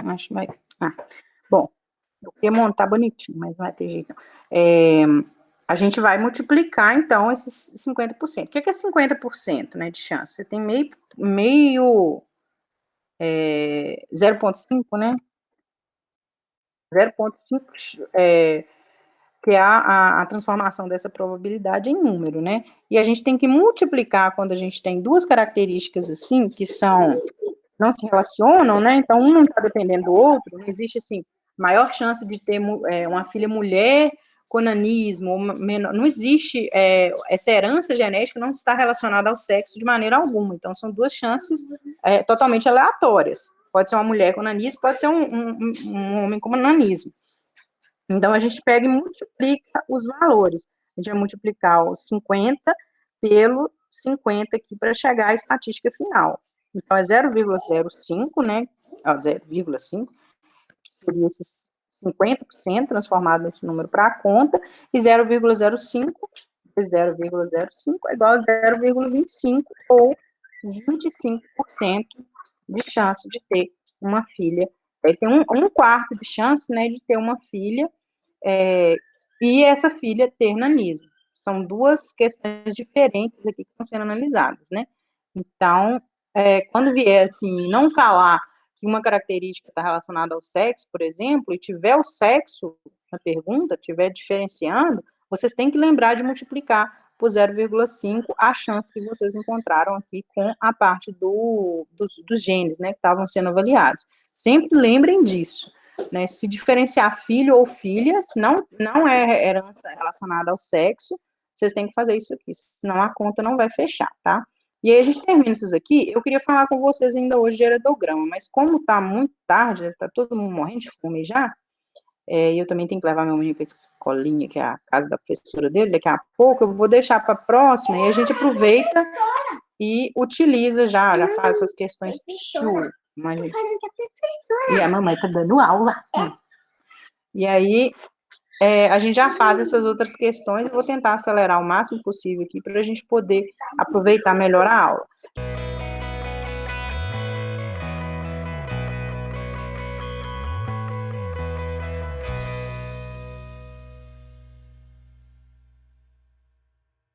Acho que vai. Bom, eu queria montar bonitinho, mas não vai ter jeito. A gente vai multiplicar, então, esses 50%. O que é 50%, né, de chance? Você tem meio 0,5, né? 0,5 que é a transformação dessa probabilidade em número, né? E a gente tem que multiplicar quando a gente tem duas características assim, que não se relacionam, né? Então, um não está dependendo do outro, não existe, assim, maior chance de ter uma filha mulher com nanismo, não existe, essa herança genética não está relacionada ao sexo de maneira alguma. Então, são duas chances totalmente aleatórias. Pode ser uma mulher com nanismo, pode ser um homem com nanismo. Então, a gente pega e multiplica os valores. A gente vai multiplicar os 50 pelo 50 aqui para chegar à estatística final. Então, é 0,05, né? 0,5, que seria esses 50% transformado nesse número para a conta, e 0,05 é igual a 0,25, ou 25% de chance de ter uma filha. Ele tem um quarto de chance, né, de ter uma filha, e essa filha ter nanismo. São duas questões diferentes aqui que estão sendo analisadas, né? Então, quando vier, assim, não falar que uma característica está relacionada ao sexo, por exemplo, e tiver o sexo na pergunta, tiver diferenciando, vocês têm que lembrar de multiplicar por 0,5 a chance que vocês encontraram aqui com a parte dos genes, né, que estavam sendo avaliados. Sempre lembrem disso, né? Se diferenciar filho ou filha, se não é herança relacionada ao sexo, vocês têm que fazer isso aqui, senão a conta não vai fechar, tá? E aí a gente termina esses aqui. Eu queria falar com vocês ainda hoje de heredograma, mas como tá muito tarde, tá todo mundo morrendo de fome já, E eu também tenho que levar meu menino para a escolinha, que é a casa da professora dele, daqui a pouco. Eu vou deixar para a próxima, e a gente aproveita e utiliza já faz essas questões. Mas... E a mamãe tá dando aula. E aí, a gente já faz essas outras questões. Eu vou tentar acelerar o máximo possível aqui para a gente poder aproveitar melhor a aula.